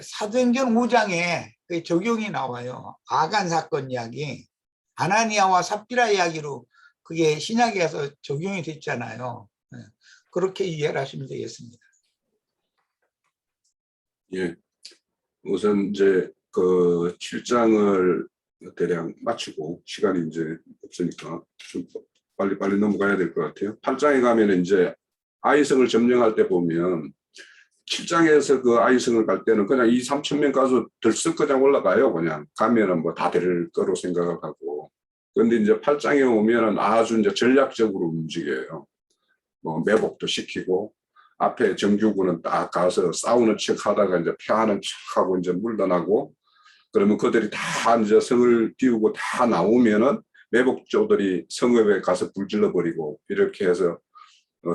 사도행전 5장에 그 적용이 나와요. 아간 사건 이야기. 아나니아와 삽비라 이야기로 그게 신약에서 적용이 됐잖아요. 그렇게 이해를 하시면 되겠습니다. 예. 우선 이제 그 7장을 대략 마치고 시간이 이제 없으니까 좀 빨리 넘어가야 될 것 같아요. 8장에 가면 이제 아이성을 점령할 때 보면 7장에서 그 아이성을 갈 때는 그냥 2~3천 명 가서 들썩 그냥 올라가요. 그냥 가면은 뭐 다 될 거로 생각을 하고. 그런데 이제 8장에 오면은 아주 이제 전략적으로 움직여요. 뭐 매복도 시키고 앞에 정규군은 딱 가서 싸우는 척 하다가 이제 피하는 척 하고 이제 물러나고 그러면 그들이 다 이제 성을 비우고 다 나오면은 매복조들이 성읍에 가서 불질러 버리고 이렇게 해서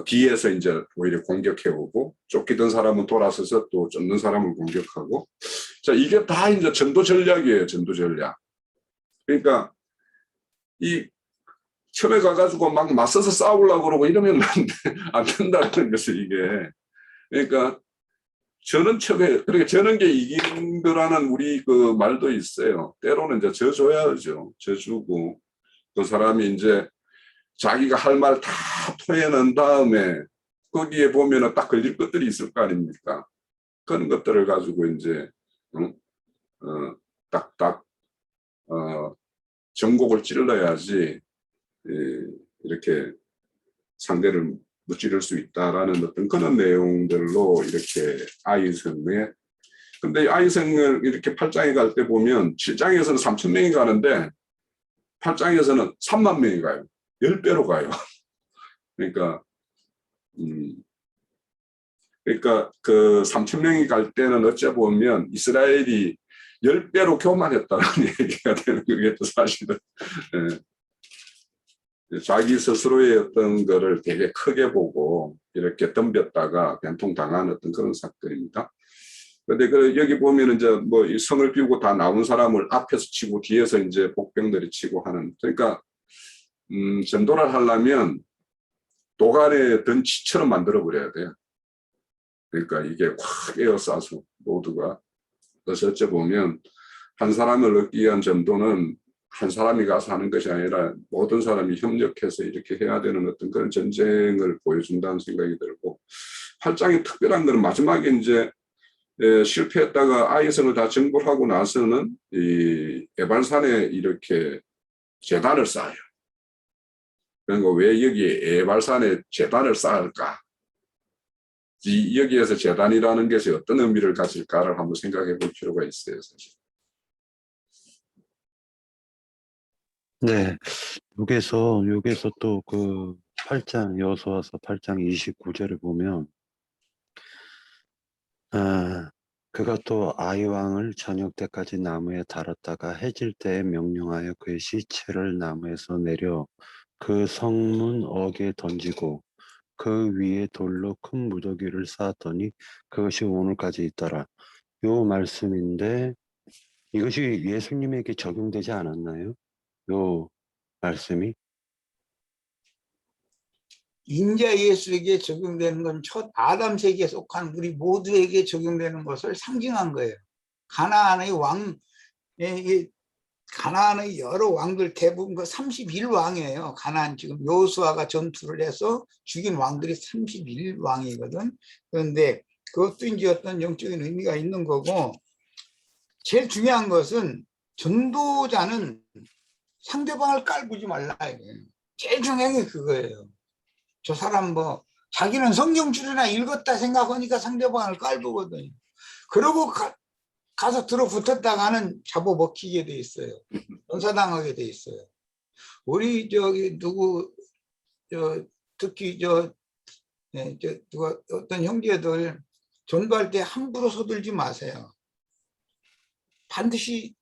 뒤에서 이제 오히려 공격해오고 쫓기던 사람은 돌아서서 또 쫓는 사람을 공격하고 자 이게 다 이제 전도 전략이에요. 전도 전략. 그러니까 이 처음에 가가지고 막 맞서서 싸우려고 그러고 이러면 안 된다는 것을 이게 그러니까 저는 처음에 그렇게 저는 게 이긴 거라는 우리 그 말도 있어요. 때로는 이제 져줘야죠. 져주고 그 사람이 이제 자기가 할 말 다 토해낸 다음에 거기에 보면은 딱 걸릴 것들이 있을 거 아닙니까? 그런 것들을 가지고 이제 딱딱 정곡을 찔러야지 이렇게 상대를 무찌를 수 있다라는 어떤 그런 내용들로 이렇게 아이성에, 근데 아이성을 이렇게 8장에 갈 때 보면 7장에서는 3,000명이 가는데 8장에서는 3만 명이 가요. 10배로 가요. 그러니까 그 3,000명이 갈 때는 어째 보면 이스라엘이 10배로 교만했다는 얘기가 되는 거겠죠, 사실은. 예. 자기 스스로의 어떤 거를 되게 크게 보고 이렇게 덤볐다가 변통당한 어떤 그런 사건입니다. 그런데 여기 보면 이제 뭐 이 성을 비우고 다 나온 사람을 앞에서 치고 뒤에서 이제 복병들이 치고 하는, 그러니까 전도를 하려면 도간에 든 치처럼 만들어 버려야 돼요. 그러니까 이게 확 에어싸서 모두가. 그래서 어째 보면 한 사람을 얻기 위한 전도는 한 사람이 가서 하는 것이 아니라 모든 사람이 협력해서 이렇게 해야 되는 어떤 그런 전쟁을 보여준다는 생각이 들고, 8장이 특별한 것은 마지막에 이제 실패했다가 아이성을 다 정복하고 나서는 이 에발산에 이렇게 제단을 쌓아요. 그러니까 왜 여기에 에발산에 제단을 쌓을까? 여기에서 제단이라는 것이 어떤 의미를 가질까를 한번 생각해 볼 필요가 있어요, 사실. 네, 여기서 또 그 8장, 여호수아서 8장 29절을 보면, 그가 또 아이 왕을 저녁 때까지 나무에 달았다가 해질 때에 명령하여 그의 시체를 나무에서 내려 그 성문 어귀에 던지고 그 위에 돌로 큰 무더기를 쌓았더니 그것이 오늘까지 있더라. 요 말씀인데 이것이 예수님에게 적용되지 않았나요? 요 말씀이? 인자 예수에게 적용되는 건 첫 아담 세계에 속한 우리 모두에게 적용되는 것을 상징한 거예요. 가나안의 가나안의 여러 왕들 대부분 그 31왕이에요. 가나안 지금 여호수아가 전투를 해서 죽인 왕들이 31왕이거든. 그런데 그것도 이제 어떤 영적인 의미가 있는 거고, 제일 중요한 것은 전도자는 상대방을 깔보지 말라 이거예요. 제일 중요한 게 그거예요. 저 사람 뭐 자기는 성경줄이나 읽었다 생각하니까 상대방을 깔보거든요. 그러고 가서 들어붙었다가는 잡아먹히게 돼 있어요. 전사당하게 돼 있어요. 우리 저기 특히 누가 어떤 형제들 전도할 때 함부로 서들지 마세요. 반드시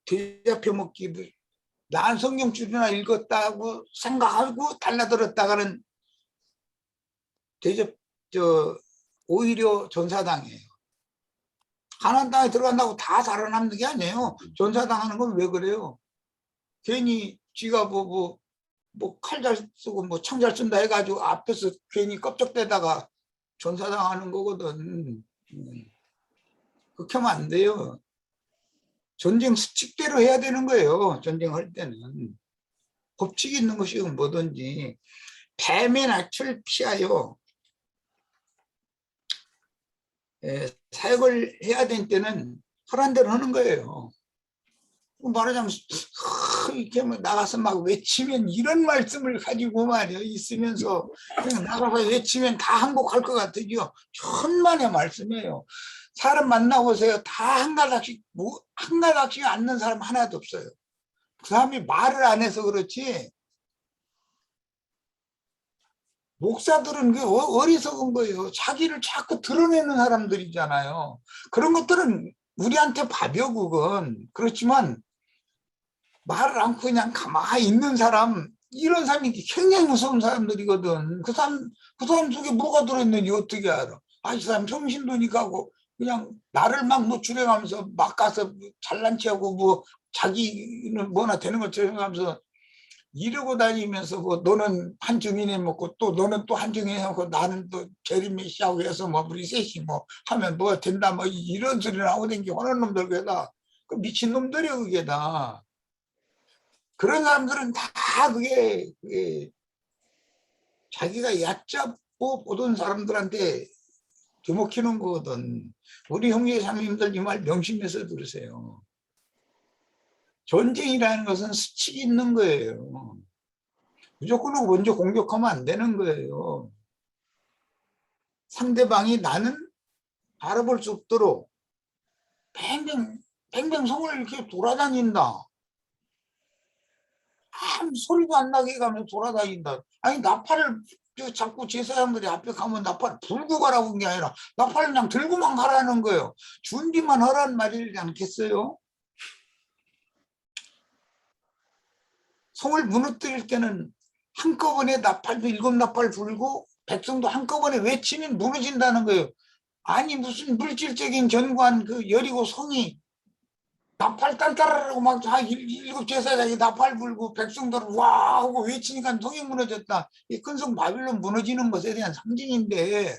대잡혀 먹기, 난 성경줄이나 읽었다고 생각하고 달라들었다가는 오히려 전사당해요. 가나안 땅에 들어간다고 다 살아남는 게 아니에요. 전사당하는 건 왜 그래요? 괜히 쥐가 뭐 칼 잘 쓰고 뭐 청 잘 쓴다 해가지고 앞에서 괜히 껍적대다가 전사당하는 거거든. 그렇게 하면 안 돼요. 전쟁 수칙대로 해야 되는 거예요. 전쟁할 때는. 법칙이 있는 것이 뭐든지 뱀의 낯을 피하여 사역을 해야 될 때는 하란 대로 하는 거예요. 말하자면 이렇게 나가서 막 외치면, 이런 말씀을 가지고 말이야 있으면서 그냥 나가서 외치면 다 항복할 것 같으죠. 천만의 말씀이에요. 사람 만나보세요. 다 한 가닥씩 앉는 사람 하나도 없어요. 그 사람이 말을 안 해서 그렇지, 목사들은 그 어리석은 거예요. 자기를 자꾸 드러내는 사람들이잖아요. 그런 것들은 우리한테 밥이요, 그건. 그렇지만 말을 않고 그냥 가만히 있는 사람, 이런 사람이 굉장히 무서운 사람들이거든. 그 사람 속에 뭐가 들어있는지 어떻게 알아? 이 사람 정신도니까 하고 그냥 나를 막 노출해가면서 막 가서 잘난 체하고 뭐 자기는 뭐나 되는 것처럼 하면서 이러고 다니면서 뭐 너는 한 증인에 먹고 또 너는 또 한 증인에 먹고 나는 또 제리메시하고 해서 뭐 우리 셋이 뭐 하면 뭐가 된다 뭐 이런 소리를 하고 댕기 하는 놈들 그게다. 그 미친 놈들이야 그게 다. 그런 사람들은 다 그게 자기가 얕잡고 보던 사람들한테 뒤먹히는 거거든. 우리 형제 자매님들 이 말 명심해서 들으세요. 전쟁이라는 것은 수칙이 있는 거예요. 무조건 먼저 공격하면 안 되는 거예요. 상대방이 나는 알아볼 수 없도록 뱅뱅송을 이렇게 돌아다닌다. 아무 소리도 안 나게 가면 돌아다닌다. 아니 나팔을 자꾸 제사장들이 앞에 가면 나팔 불고 가라고 한 게 아니라 나팔 그냥 들고만 가라는 거예요. 준비만 하라는 말이지 않겠어요? 성을 무너뜨릴 때는 한꺼번에 나팔도 7나팔 불고 백성도 한꺼번에 외치면 무너진다는 거예요. 아니 무슨 물질적인 견고한 그 여리고 성이 나팔 딴따라라고 막 7 제사장이 나팔 불고 백성들 와 하고 외치니까 성이 무너졌다. 이 큰 성 바빌론 무너지는 것에 대한 상징인데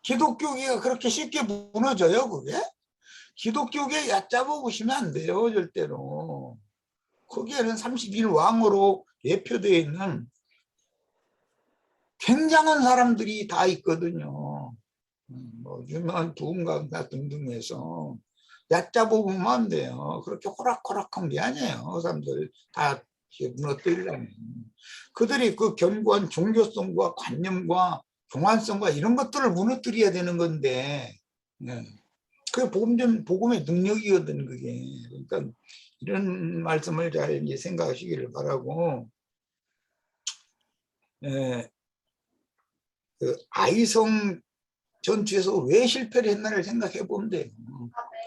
기독교계가 그렇게 쉽게 무너져요 그게? 기독교계 얕잡아 보시면 안 돼요 절대로. 거기에는 31왕으로 예표되어 있는 굉장한 사람들이 다 있거든요. 뭐 유명한 부흥가가 등등해서 얕잡아 보면 안 돼요. 그렇게 호락호락한 게 아니에요. 그 사람들 다 무너뜨리려면. 그들이 그 견고한 종교성과 관념과 종환성과 이런 것들을 무너뜨려야 되는 건데, 그게 복음의 능력이거든 그게. 그러니까 이런 말씀을 잘 이제 생각하시기를 바라고. 그 아이성 전투에서 왜 실패를 했나를 생각해 보면 돼요.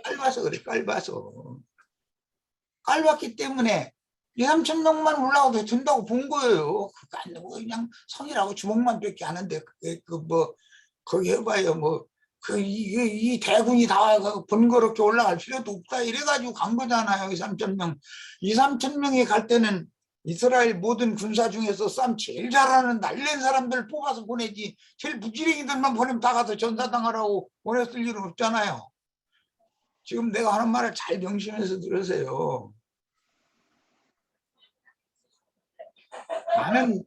깔봐서 그래, 깔봐서. 깔봤기 때문에 2-3천 명만 올라가도 된다고 본 거예요. 그거 아니고 그냥 성이라고 주먹만 뺏기 하는데, 거기 해봐요. 이 대군이 다 번거롭게 올라갈 필요도 없다. 이래가지고 간 거잖아요. 2-3천 명. 2-3천 명이 갈 때는 이스라엘 모든 군사 중에서 싸움 제일 잘하는 날랜 사람들 뽑아서 보내지, 제일 무지랭이들만 보내면 다 가서 전사당하라고 보냈을 일은 없잖아요. 지금 내가 하는 말을 잘 명심해서 들으세요. 나는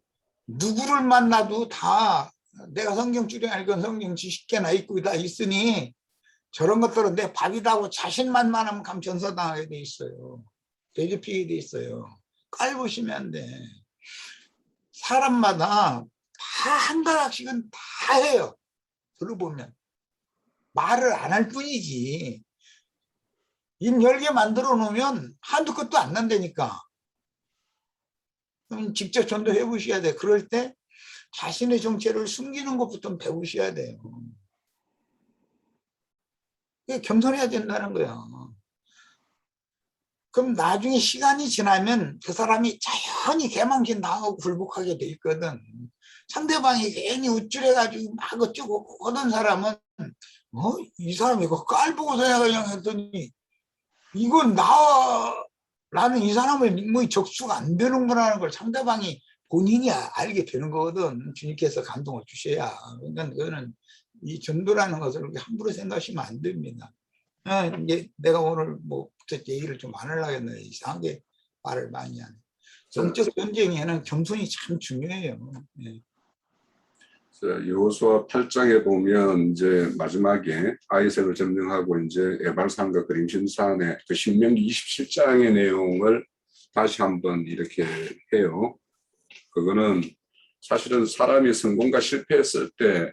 누구를 만나도 다 내가 성경 줄여알건 성경 지식계나 있고 다 있으니 저런 것들은 내 밥이다고 자신만만하면 감 전사당하게 돼 있어요. 대접히게 돼 있어요. 깔보시면 안 돼. 사람마다 다 한 가닥씩은 다 해요. 들어보면 말을 안 할 뿐이지. 입 10개 만들어 놓으면 한두 끝도 안 난다니까. 그럼 직접 전도해 보셔야 돼. 그럴 때 자신의 정체를 숨기는 것부터 배우셔야 돼요. 겸손해야 된다는 거야. 그럼 나중에 시간이 지나면 그 사람이 자연히 개망신 당하고 굴복하게 돼 있거든. 상대방이 괜히 우쭐해가지고 막 어쩌고 하던 사람은 이 사람이 이거 깔보고서 내가 그냥 했더니 이건 나는 이 사람을 뭐 적수가 안 되는구나라는 걸 상대방이 본인이 알게 되는 거거든. 주님께서 감동을 주셔야. 그러니까 그거는 이 전도라는 것을 그렇게 함부로 생각하시면 안 됩니다. 이제 내가 오늘 얘기를 좀 안 하려고 했는데 이상하게 말을 많이 하네. 정적 전쟁에는 겸손이 참 중요해요. 여호수아 8장에 보면 이제 마지막에 아이색을 점령하고 이제 에발산과 그림신산의 그 신명기 27장의 내용을 다시 한번 이렇게 해요. 그거는 사실은 사람이 성공과 실패했을 때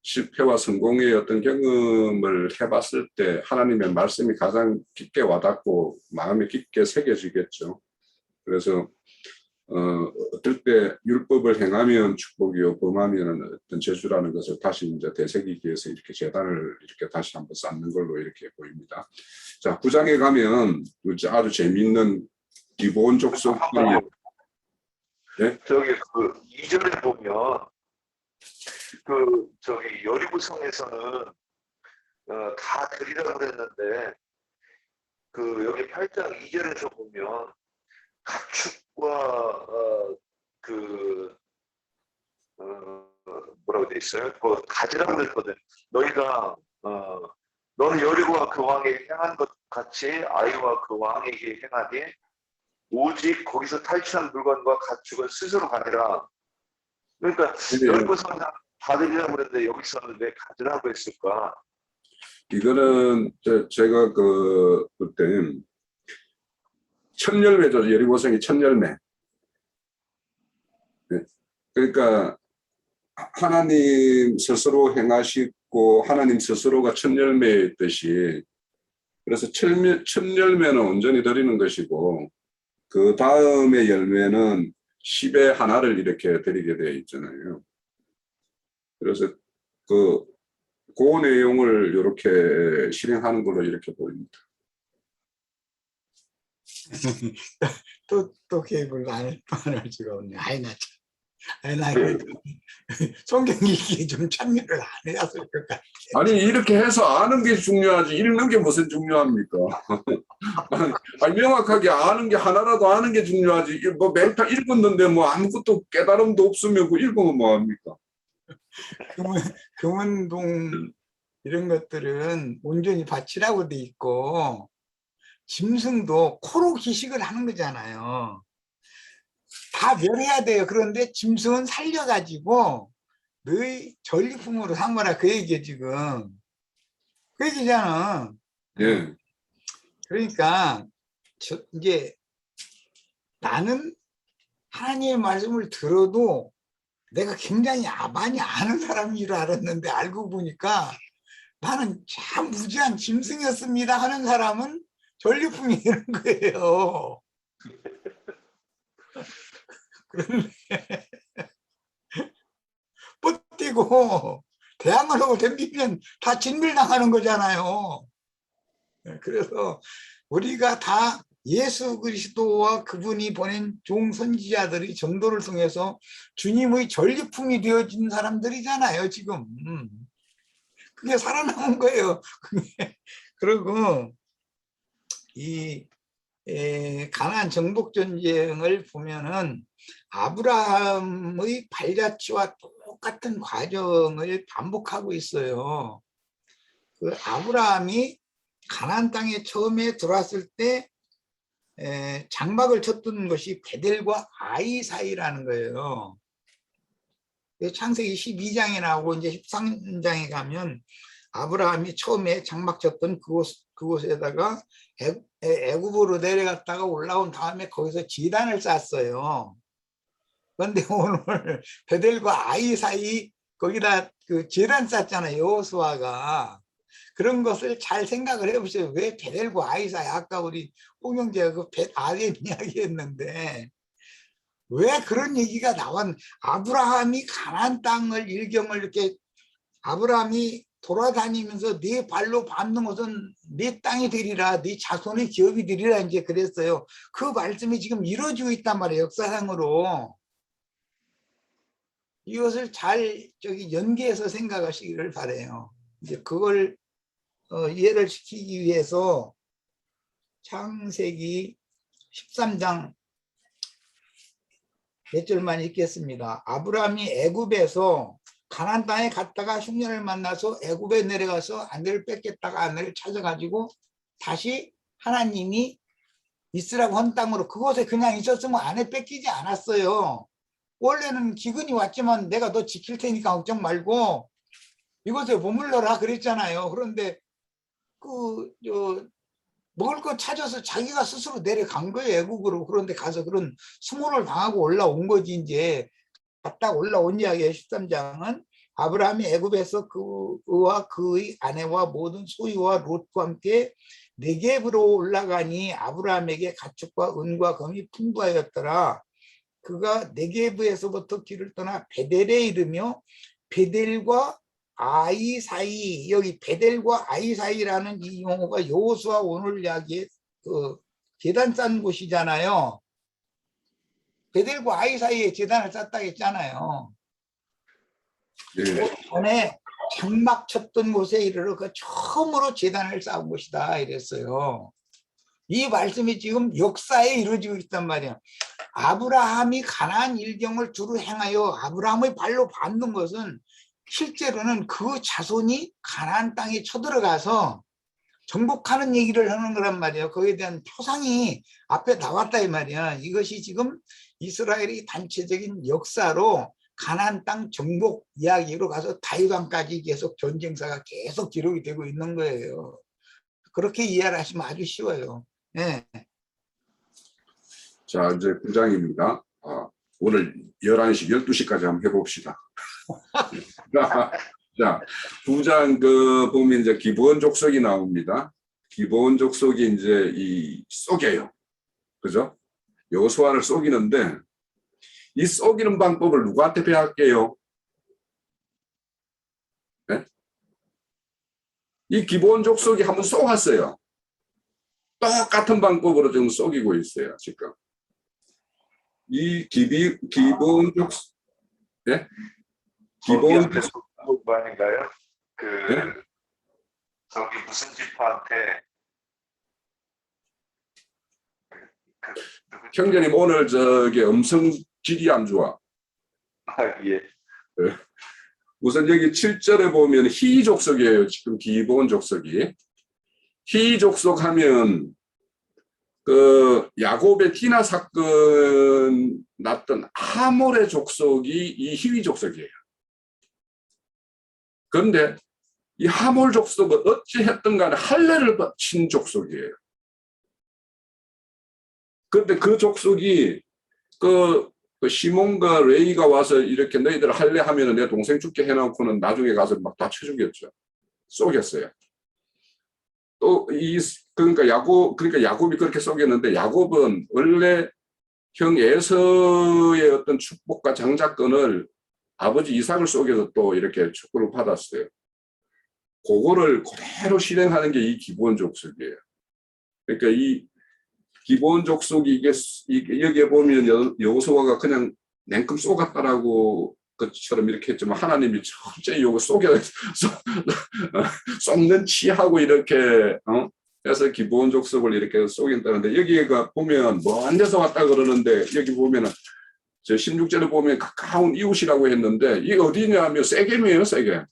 실패와 성공의 어떤 경험을 해봤을 때 하나님의 말씀이 가장 깊게 와닿고 마음에 깊게 새겨지겠죠. 그래서 어떨 때 율법을 행하면 축복이요, 범하면 어떤 저주라는 것을 다시 이제 되새기기 위해서 이렇게 재단을 이렇게 다시 한번 쌓는 걸로 이렇게 보입니다. 자, 9장에 가면 아주 재미있는 기본 족속들이 저기 그 2절에 보면 여리고성에서는 다 들이라고 그랬는데 여기 8장 2절에서 보면 가축과 뭐라고 돼 있어요? 가지라고 그랬거든. 너는 여리고와 그 왕에게 행한 것 같이 아이와 그 왕에게 행하니 오직 거기서 탈취한 물건과 가축은 스스로 가니라. 그러니까 여리고성은 다 들이라고 그랬는데 여기서는 왜 가지라고 했을까? 이거는 제가 그때 첫 열매죠. 여리고성이 첫 열매. 네. 그러니까 하나님 스스로 행하시고 하나님 스스로가 첫 열매였듯이, 그래서 첫 열매는 온전히 드리는 것이고 그 다음에 열매는 10의 하나를 이렇게 드리게 되어 있잖아요. 그래서 그 내용을 이렇게 실행하는 걸로 이렇게 보입니다. 또 개입을 안 할 수가 없네. 아이 나 참. 나 성경 읽기에 좀 참여를 안 해왔을 것 같아. 아니 이렇게 해서 아는 게 중요하지 읽는 게 무슨 중요합니까? 아니, 명확하게 아는 게 하나라도 아는 게 중요하지. 뭐 맹탕 읽었는데 뭐 아무것도 깨달음도 없으면 그 읽으면 뭐합니까? 금은동 이런 것들은 온전히 밭이라고 돼 있고 짐승도 코로 기식을 하는 거잖아요. 다 멸해야 돼요. 그런데 짐승은 살려가지고 너희 전리품으로 삼아라 그 얘기에 지금 그 얘기잖아. 예. 그러니까 이제 나는 하나님의 말씀을 들어도 내가 굉장히 많이 아는 사람인 줄 알았는데 알고 보니까 나는 참 무지한 짐승이었습니다 하는 사람은 전리품이 되는 거예요. 그런데 뻗뛰고 대항을 하고 덤비면 다 진멸당하는 거잖아요. 그래서 우리가 다 예수 그리스도와 그분이 보낸 종 선지자들이 전도를 통해서 주님의 전리품이 되어진 사람들이잖아요 지금. 그게 살아남은 거예요. 그리고 이 가나안 정복 전쟁을 보면은 아브라함의 발자취와 똑같은 과정을 반복하고 있어요. 그 아브라함이 가나안 땅에 처음에 들어왔을 때 장막을 쳤던 것이 베델과 아이 사이라는 거예요. 창세기 12장에 나오고 이제 13장에 가면 아브라함이 처음에 장막 쳤던 그곳에다가 애굽으로 내려갔다가 올라온 다음에 거기서 지단을 쌓았어요. 그런데 오늘 베델과 아이 사이 거기다 그 지단 쌓았잖아요. 여호수아가. 그런 것을 잘 생각을 해보세요. 왜 베델과 아이 사이? 아까 우리 홍영재가 그 아덴 이야기했는데 왜 그런 얘기가 나왔? 아브라함이 가나안 땅을 일경을 이렇게 아브라함이 돌아다니면서 네 발로 밟는 것은 네 땅이 되리라, 네 자손의 기업이 되리라 이제 그랬어요. 그 말씀이 지금 이루어지고 있단 말이에요. 역사상으로. 이것을 잘 연계해서 생각하시기를 바라요. 이제 그걸 이해를 시키기 위해서 창세기 13장 몇 절만 읽겠습니다. 아브라함이 애굽에서 가나안 땅에 갔다가 흉년을 만나서 애굽에 내려가서 아내를 뺏겠다가 아내를 찾아가지고 다시 하나님이 있으라고 한 땅으로 그곳에 그냥 있었으면 아내 뺏기지 않았어요. 원래는 기근이 왔지만 내가 너 지킬 테니까 걱정 말고 이곳에 머물러라 그랬잖아요. 그런데 먹을 거 찾아서 자기가 스스로 내려간 거예요. 애국으로. 그런데 가서 그런 수모를 당하고 올라온 거지. 이제 갔다 올라온 이야기예요. 13장은 아브라함이 애굽에서 그와 그의 아내와 모든 소유와 롯과 함께 네겝으로 올라가니 아브라함에게 가축과 은과 금이 풍부하였더라. 그가 네겝에서부터 길을 떠나 베델에 이르며 베델과 아이 사이, 여기 베델과 아이 사이라는 이 용어가 여호수아 오늘 이야기의 그 제단 쌓은 곳이잖아요. 베델과 아이 사이에 제단을 쌓다 했잖아요. 예. 전에 장막 쳤던 곳에 이르러 그 처음으로 제단을 쌓은 곳이다 이랬어요. 이 말씀이 지금 역사에 이루어지고 있단 말이야. 아브라함이 가나안 일경을 두루 행하여 아브라함의 발로 밟는 것은 실제로는 그 자손이 가나안 땅에 쳐들어가서 정복하는 얘기를 하는 거란 말이에요. 거기에 대한 표상이 앞에 나왔다 이 말이야. 이것이 지금 이스라엘의 단체적인 역사로 가나안 땅 정복 이야기로 가서 다윗왕까지 계속 전쟁사가 계속 기록이 되고 있는 거예요. 그렇게 이해를 하시면 아주 쉬워요. 네. 자, 이제 9장입니다. 오늘 11시, 12시까지 한번 해봅시다. 자, 9장 보면 이제 기본 족속이 나옵니다. 기본 족속이 이제 이 속여요. 그죠? 여호수아를 속이는데 이 속이는 방법을 누구한테 배웠게요? 네? 이 기본 족속이 한번 속았어요. 똑같은 방법으로 지금 속이고 있어요, 지금. 이 기본 족속, 네? 기본 뭐 아닌가요? 네? 저기 무슨 지파한테 형제님 오늘 저기 음성 질이 안 좋아. 예. 우선 여기 7절에 보면 희족속이에요. 지금 기본 족속이. 희족속 하면 그 야곱의 디나 사건 났던 하몰의 족속이 이 희위 족속이에요. 그런데 이 하몰 족속은 어찌 했든 간에 할례를 바친 족속이에요. 그런데 그 족속이 그 시몬과 레이가 와서 이렇게 너희들 할례하면 내 동생 죽게 해놓고는 나중에 가서 막 다 쳐주겠죠. 쏘겠어요. 또 그러니까 야곱이 그렇게 쏘겠는데 야곱은 원래 형 에서의 어떤 축복과 장자권을 아버지 이삭을 쏘게서 또 이렇게 축복을 받았어요. 그거를 그대로 실행하는 게 이 기본 족속이에요. 그러니까 이 기본 족속이 이게 여기에 보면 여호수아가 그냥 냉큼 쏘갔다라고 것처럼 이렇게 했지만 하나님이 철저히 요거 쏟는 치하고 이렇게 해서 기본 족속을 이렇게 쏘긴다는데 여기가 보면 먼 데서 왔다 그러는데 여기 보면은 저 16절에 보면 가까운 이웃이라고 했는데 이게 어디냐면 세겜이에요, 세겜.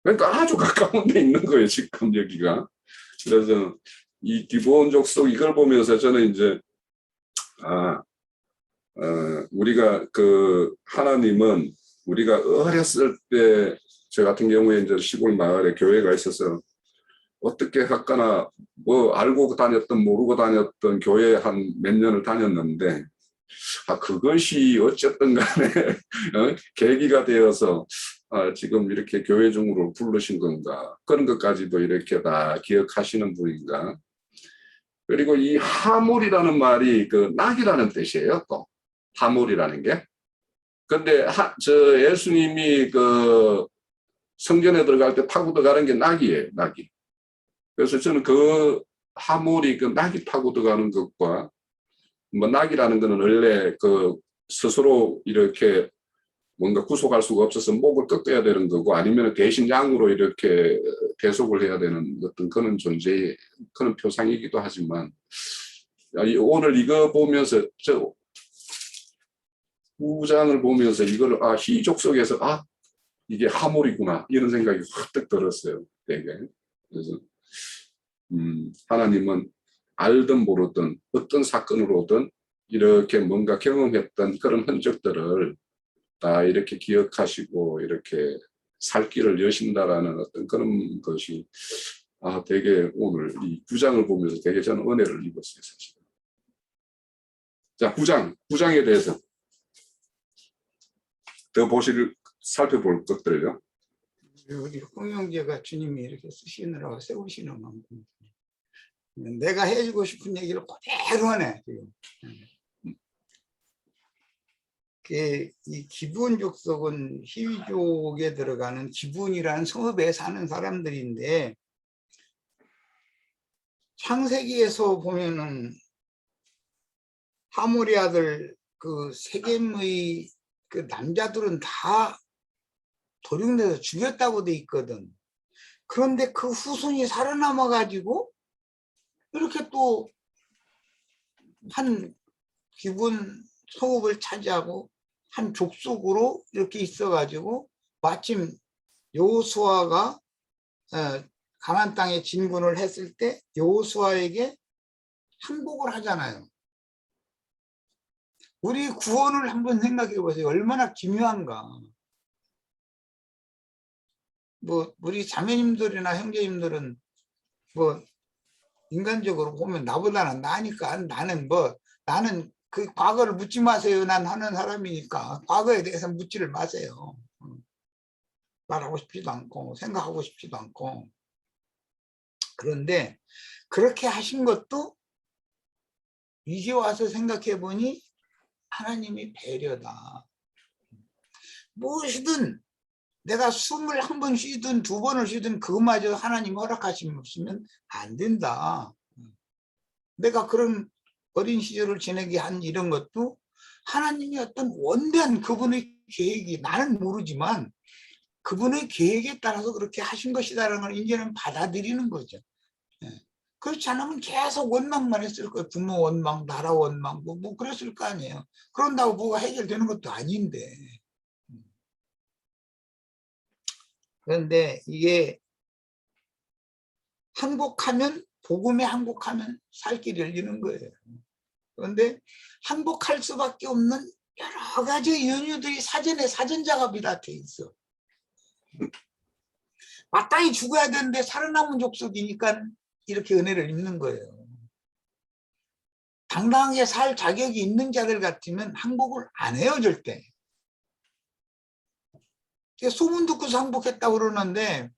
그러니까 아주 가까운 데 있는 거예요, 지금 여기가. 그래서 이 기본 족속 이걸 보면서 저는 이제 우리가 하나님은 우리가 어렸을 때 저 같은 경우에 이제 시골 마을에 교회가 있어서 어떻게 할까나 뭐 알고 다녔던 모르고 다녔던 교회 한 몇 년을 다녔는데 그것이 어쨌든 간에 계기가 되어서 지금 이렇게 교회 중으로 부르신 건가 그런 것까지도 이렇게 다 기억하시는 분인가. 그리고 이 하몰이라는 말이 그 낙이라는 뜻이에요. 또 하몰이라는 게. 근데 저 예수님이 그 성전에 들어갈 때 타고 들어가는 게 낙이에요. 낙이. 그래서 저는 그 하몰이 그 낙이 타고 들어가는 것과 뭐 낙이라는 거는 원래 그 스스로 이렇게 뭔가 구속할 수가 없어서 목을 꺾어야 되는 거고 아니면 대신 양으로 이렇게 대속을 해야 되는 어떤 그런 존재의 그런 표상이기도 하지만 오늘 이거 보면서 저 9장을 보면서 이걸 희족속에서 이게 하몰이구나 이런 생각이 확 들었어요. 되게. 그래서 하나님은 알든 모르든 어떤 사건으로든 이렇게 뭔가 경험했던 그런 흔적들을 다 이렇게 기억하시고 이렇게 살 길을 여신다라는 어떤 그런 것이 되게 오늘 이 9장을 보면서 되게 저는 은혜를 입었어요. 사실. 자, 9장에 대해서 더 살펴볼 것들요. 우리 홍영재가 주님이 이렇게 쓰시느라고 세우시는 만큼 내가 해주고 싶은 얘기를 그대로 하네 지금. 이 기분 족속은 희위족에 들어가는 기분이라는 성읍에 사는 사람들인데 창세기에서 보면은 하몰의 아들 그 세겜의 그 남자들은 다 도륙내서 죽였다고 돼 있거든. 그런데 그 후손이 살아남아 가지고 이렇게 또 한 기분 성읍을 차지하고 한 족속으로 이렇게 있어 가지고 마침 여호수아가 가나안 땅에 진군을 했을 때 여호수아에게 항복을 하잖아요. 우리 구원을 한번 생각해 보세요. 얼마나 기묘한가. 뭐 우리 자매님들이나 형제님들은 뭐 인간적으로 보면 나보다는 나니까 나는 그 과거를 묻지 마세요. 난 하는 사람이니까 과거에 대해서 묻지를 마세요. 말하고 싶지도 않고 생각하고 싶지도 않고. 그런데 그렇게 하신 것도 이제 와서 생각해 보니 하나님이 배려다. 무엇이든 내가 숨을 한 번 쉬든 2번을 쉬든 그것마저 하나님 허락하시면 없으면 안 된다. 내가 그런 어린 시절을 지내게 한 이런 것도 하나님이 어떤 원대한 그분의 계획이, 나는 모르지만 그분의 계획에 따라서 그렇게 하신 것이다라는 걸 이제는 받아들이는 거죠. 그렇지 않으면 계속 원망만 했을 거예요. 부모 원망, 나라 원망, 뭐 그랬을 거 아니에요. 그런다고 뭐가 해결되는 것도 아닌데. 그런데 이게 항복하면, 복음에 항복하면 살 길이 열리는 거예요. 그런데 항복할 수밖에 없는 여러 가지 연유들이 사전에 사전작업이 다 돼 있어. 마땅히 죽어야 되는데 살아남은 족속이니까 이렇게 은혜를 입는 거예요. 당당하게 살 자격이 있는 자들 같으면 항복을 안 해요, 절대. 소문 듣고서 항복했다고 그러는데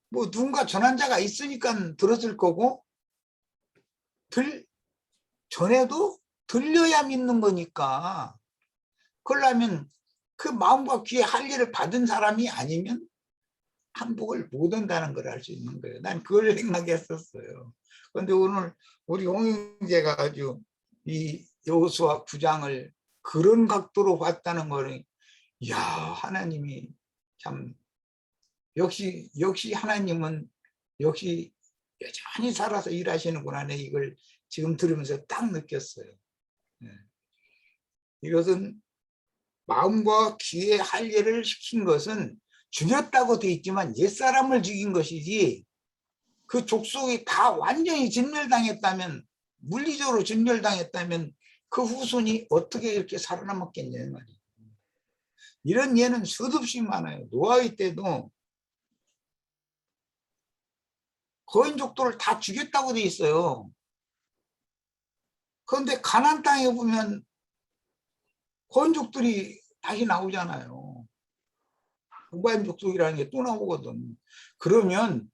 뭐 누군가 전한 자가 있으니까 들었을 거고, 전에도 들려야 믿는 거니까. 그러려면 그 마음과 귀에 할례를 받은 사람이 아니면 항복을 못 한다는 걸 알 수 있는 거예요. 난 그걸 생각했었어요. 그런데 오늘 우리 홍영재가 아주 이 여호수아 9장을 그런 각도로 봤다는 거는, 이야, 하나님이 참 역시 하나님은 역시 여전히 살아서 일하시는구나. 내 이걸 지금 들으면서 딱 느꼈어요. 이것은 마음과 귀에 할례를 시킨 것은 죽였다고 돼 있지만 옛사람을 죽인 것이지, 그 족속이 다 완전히 진멸당했다면, 물리적으로 진멸당했다면 그 후손이 어떻게 이렇게 살아남았겠냐 말이에요. 이런 예는 수도 없이 많아요. 노아의 때도 거인족들을 다 죽였다고 돼 있어요. 그런데 가나안 땅에 보면 거인족들이 다시 나오잖아요. 후바임 족속이라는 게 또 나오거든. 그러면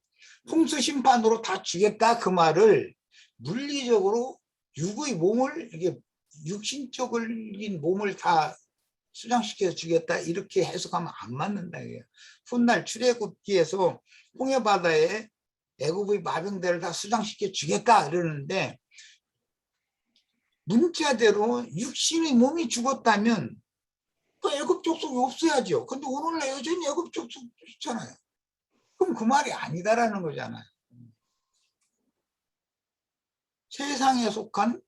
홍수 심판으로 다 죽였다 그 말을 물리적으로 육의 몸을, 이게 육신적인 몸을 다 수장시켜서 죽였다 이렇게 해석하면 안 맞는다. 훗날 출애굽기에서 홍해바다에 애굽의 마병대를 다 수장시켜 주겠다 이러는데, 문자대로 육신의 몸이 죽었다면 그 애굽 족속이 없어야죠. 근데 오늘날 여전히 애굽 족속 있잖아요. 그럼 그 말이 아니다라는 거잖아요. 세상에 속한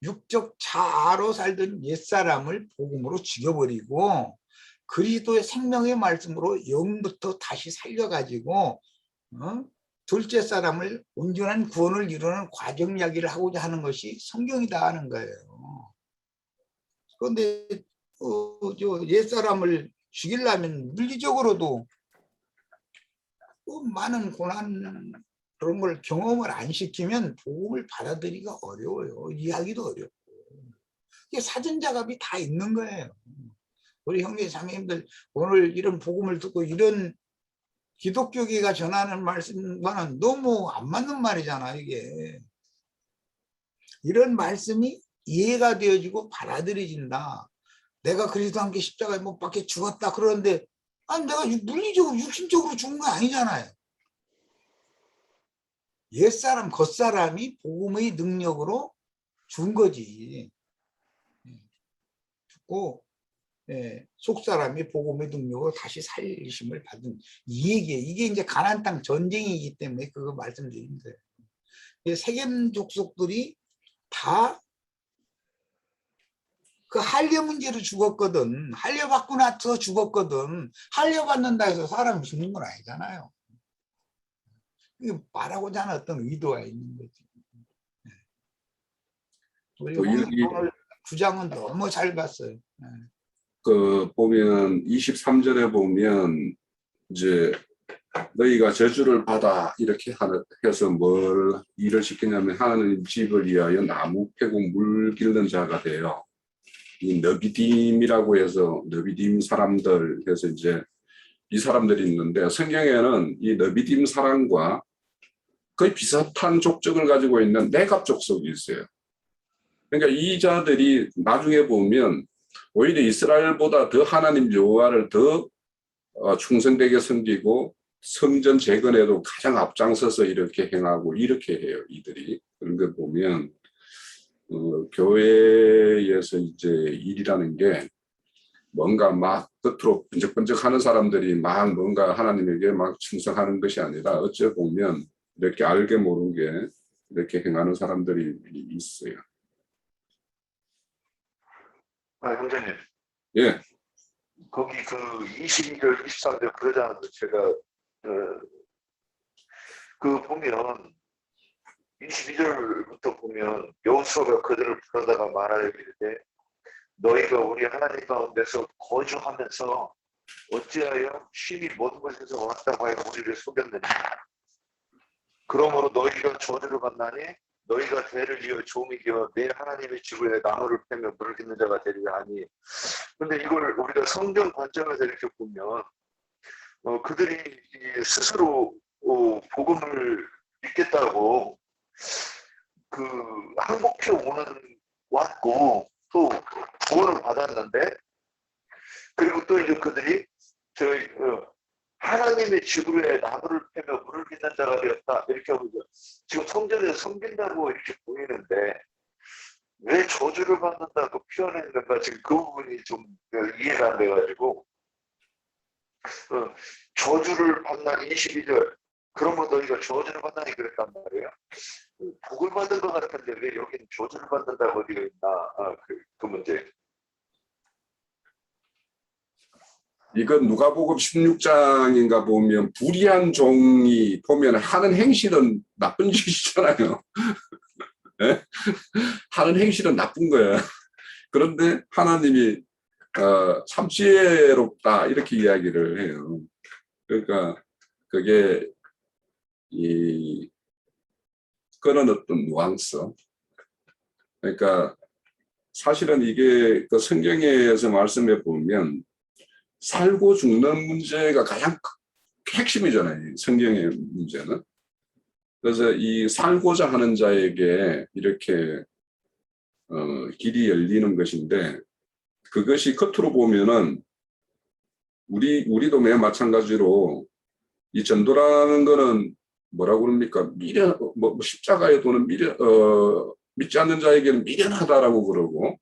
육적 자아로 살던 옛사람을 복음으로 죽여버리고 그리스도의 생명의 말씀으로 영부터 다시 살려가지고 둘째 사람을 온전한 구원을 이루는 과정 이야기를 하고자 하는 것이 성경이다 하는 거예요. 그런데 옛사람을 죽이려면 물리적으로도 많은 고난 그런 걸 경험을 안 시키면 복음을 받아들이기가 어려워요. 이해하기도 어렵고. 이게 사전작업이 다 있는 거예요. 우리 형제 자매님들 오늘 이런 복음을 듣고 이런 기독교계가 전하는 말씀과는 너무 안 맞는 말이잖아. 이게 이런 말씀이 이해가 되어지고 받아들여진다. 내가 그리스도와 함께 십자가에 못 박혀 죽었다 그러는데, 아니 내가 물리적으로 육신적으로 죽은 거 아니잖아요. 옛사람 겉사람이 복음의 능력으로 죽은 거지. 죽고 속사람이 복음의 능력으로 다시 살리심을 받은 이 얘기예요. 이게 이제 가나안 땅 전쟁이기 때문에 그거 말씀드린 거예요. 세겜 족속들이 다 그 할례 문제로 죽었거든. 할례 받고 나서 죽었거든. 할례 받는다 해서 사람이 죽는 건 아니잖아요. 이게 말하고자 하는 어떤 의도가 있는 거지. 우리 오늘 9장은 너무 잘 봤어요. 그 보면 23절에 보면 이제 너희가 저주를 받아 이렇게 해서 뭘 일을 시키냐면 하나님 집을 위하여 나무 패고 물 길는 자가 돼요. 이 너비딤이라고 해서 너비딤 사람들 해서 이제 이 사람들이 있는데 성경에는 이 너비딤 사람과 거의 비슷한 족적을 가지고 있는 내갑 족속이 있어요. 그러니까 이 자들이 나중에 보면 오히려 이스라엘보다 더 하나님 여호와를 더 충성되게 섬기고 성전 재건에도 가장 앞장서서 이렇게 행하고 이렇게 해요. 이들이. 그런 걸 보면 교회에서 이제 일이라는 게 뭔가 막 겉으로 번쩍번쩍하는 사람들이 막 뭔가 하나님에게 막 충성하는 것이 아니라 어찌 보면 이렇게 알게 모르게 이렇게 행하는 사람들이 있어요. 아, 형제님. 예. 거기 그 22절, 23절 그러지 않아도 제가 그 보면 22절부터 보면 여호수아가 그들을 부르다가 말하기를 너희가 우리 하나님 가운데서 거주하면서 어찌하여 심히 먼 곳에서 왔다고 하여 우리를 속였느냐. 그러므로 너희가 저주를 받나니 너희가 대를 이어 조음이 기어 내 하나님의 집을 나무를 패며 물을 깃는 자가 되리라 하니. 근데 이걸 우리가 성경 관점에서 이렇게 보면 그들이 스스로 복음을 믿겠다고 그 항복해 왔고 또 구원을 받았는데 그리고 또 이제 그들이 저희 하나님의 집으로의 나무를 패며 물을 깃는 자가 되었다 이렇게 하고 지금 성전에서 섬긴다고 이렇게 보이는데 왜 저주를 받는다고 표현했는가 지금 그 부분이 좀 이해가 안 돼가지고 저주를 받나 22절 그러면 너희가 저주를 받나니 그랬단 말이에요. 복을 받은 것 같은데 왜 여기는 저주를 받는다고 되어 있나 그 문제. 이건 누가복음 16장인가 보면 불의한 종이 보면 하는 행실은 나쁜 짓이잖아요. 네? 하는 행실은 나쁜 거야. 그런데 하나님이 참 지혜롭다 이렇게 이야기를 해요. 그러니까 그게 그런 어떤 누앙스. 그러니까 사실은 이게 그 성경에서 말씀해 보면 살고 죽는 문제가 가장 핵심이잖아요. 성경의 문제는. 그래서 이 살고자 하는 자에게 이렇게 길이 열리는 것인데 그것이 겉으로 보면은 우리도 매우 마찬가지로 이 전도라는 거는 뭐라고 그럽니까? 미련, 십자가의 도는 믿지 않는 자에게는 미련하다라고 그러고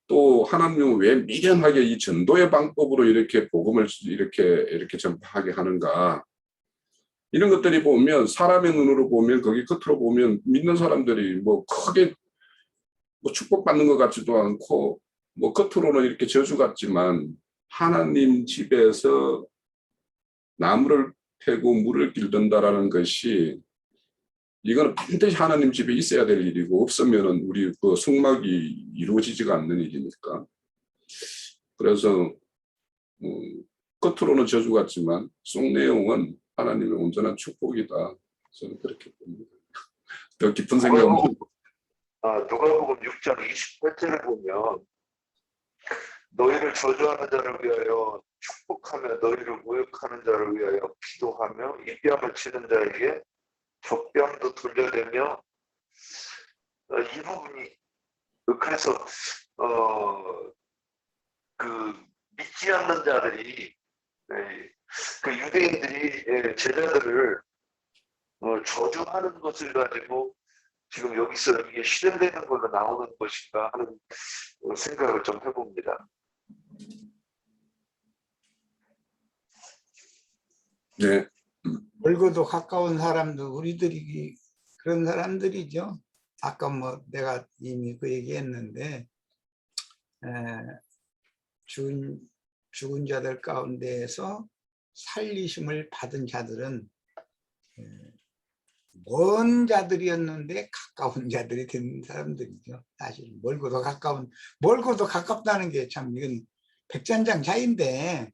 또 하나님은 왜 미련하게 이 전도의 방법으로 이렇게 복음을 이렇게 전파하게 하는가? 이런 것들이 보면 사람의 눈으로 보면 거기 겉으로 보면 믿는 사람들이 뭐 크게 뭐 축복받는 것 같지도 않고 뭐 겉으로는 이렇게 저주 같지만 하나님 집에서 나무를 패고 물을 길든다라는 것이 이거는 반드시 하나님 집에 있어야 될 일이고 없으면은 우리 그 성막이 이루어지지가 않는 일이니까. 그래서 겉으로는 저주 같지만 속 내용은 하나님의 온전한 축복이다. 저는 그렇게 봅니다. 더 깊은 생각은 누가복음 6장 28절을 보면 너희를 저주하는 자를 위하여 축복하며 너희를 모욕하는 자를 위하여 기도하며 이 뺨을 치는 자에게 젖병도 돌려대며 이 부분이 그래서 그 믿지 않는 자들이 그 유대인들이 제자들을 저주하는 것을 가지고 지금 여기서 이게 실현되는 걸로 나오는 것인가 하는 생각을 좀 해봅니다. 네. 멀고도 가까운 사람도 우리들이 그런 사람들이죠. 아까 뭐 내가 이미 그 얘기했는데 죽은 자들 가운데에서 살리심을 받은 자들은 먼 자들이었는데 가까운 자들이 된 사람들이죠. 사실 멀고도 가깝다는 게 참 이건 백전장 차이인데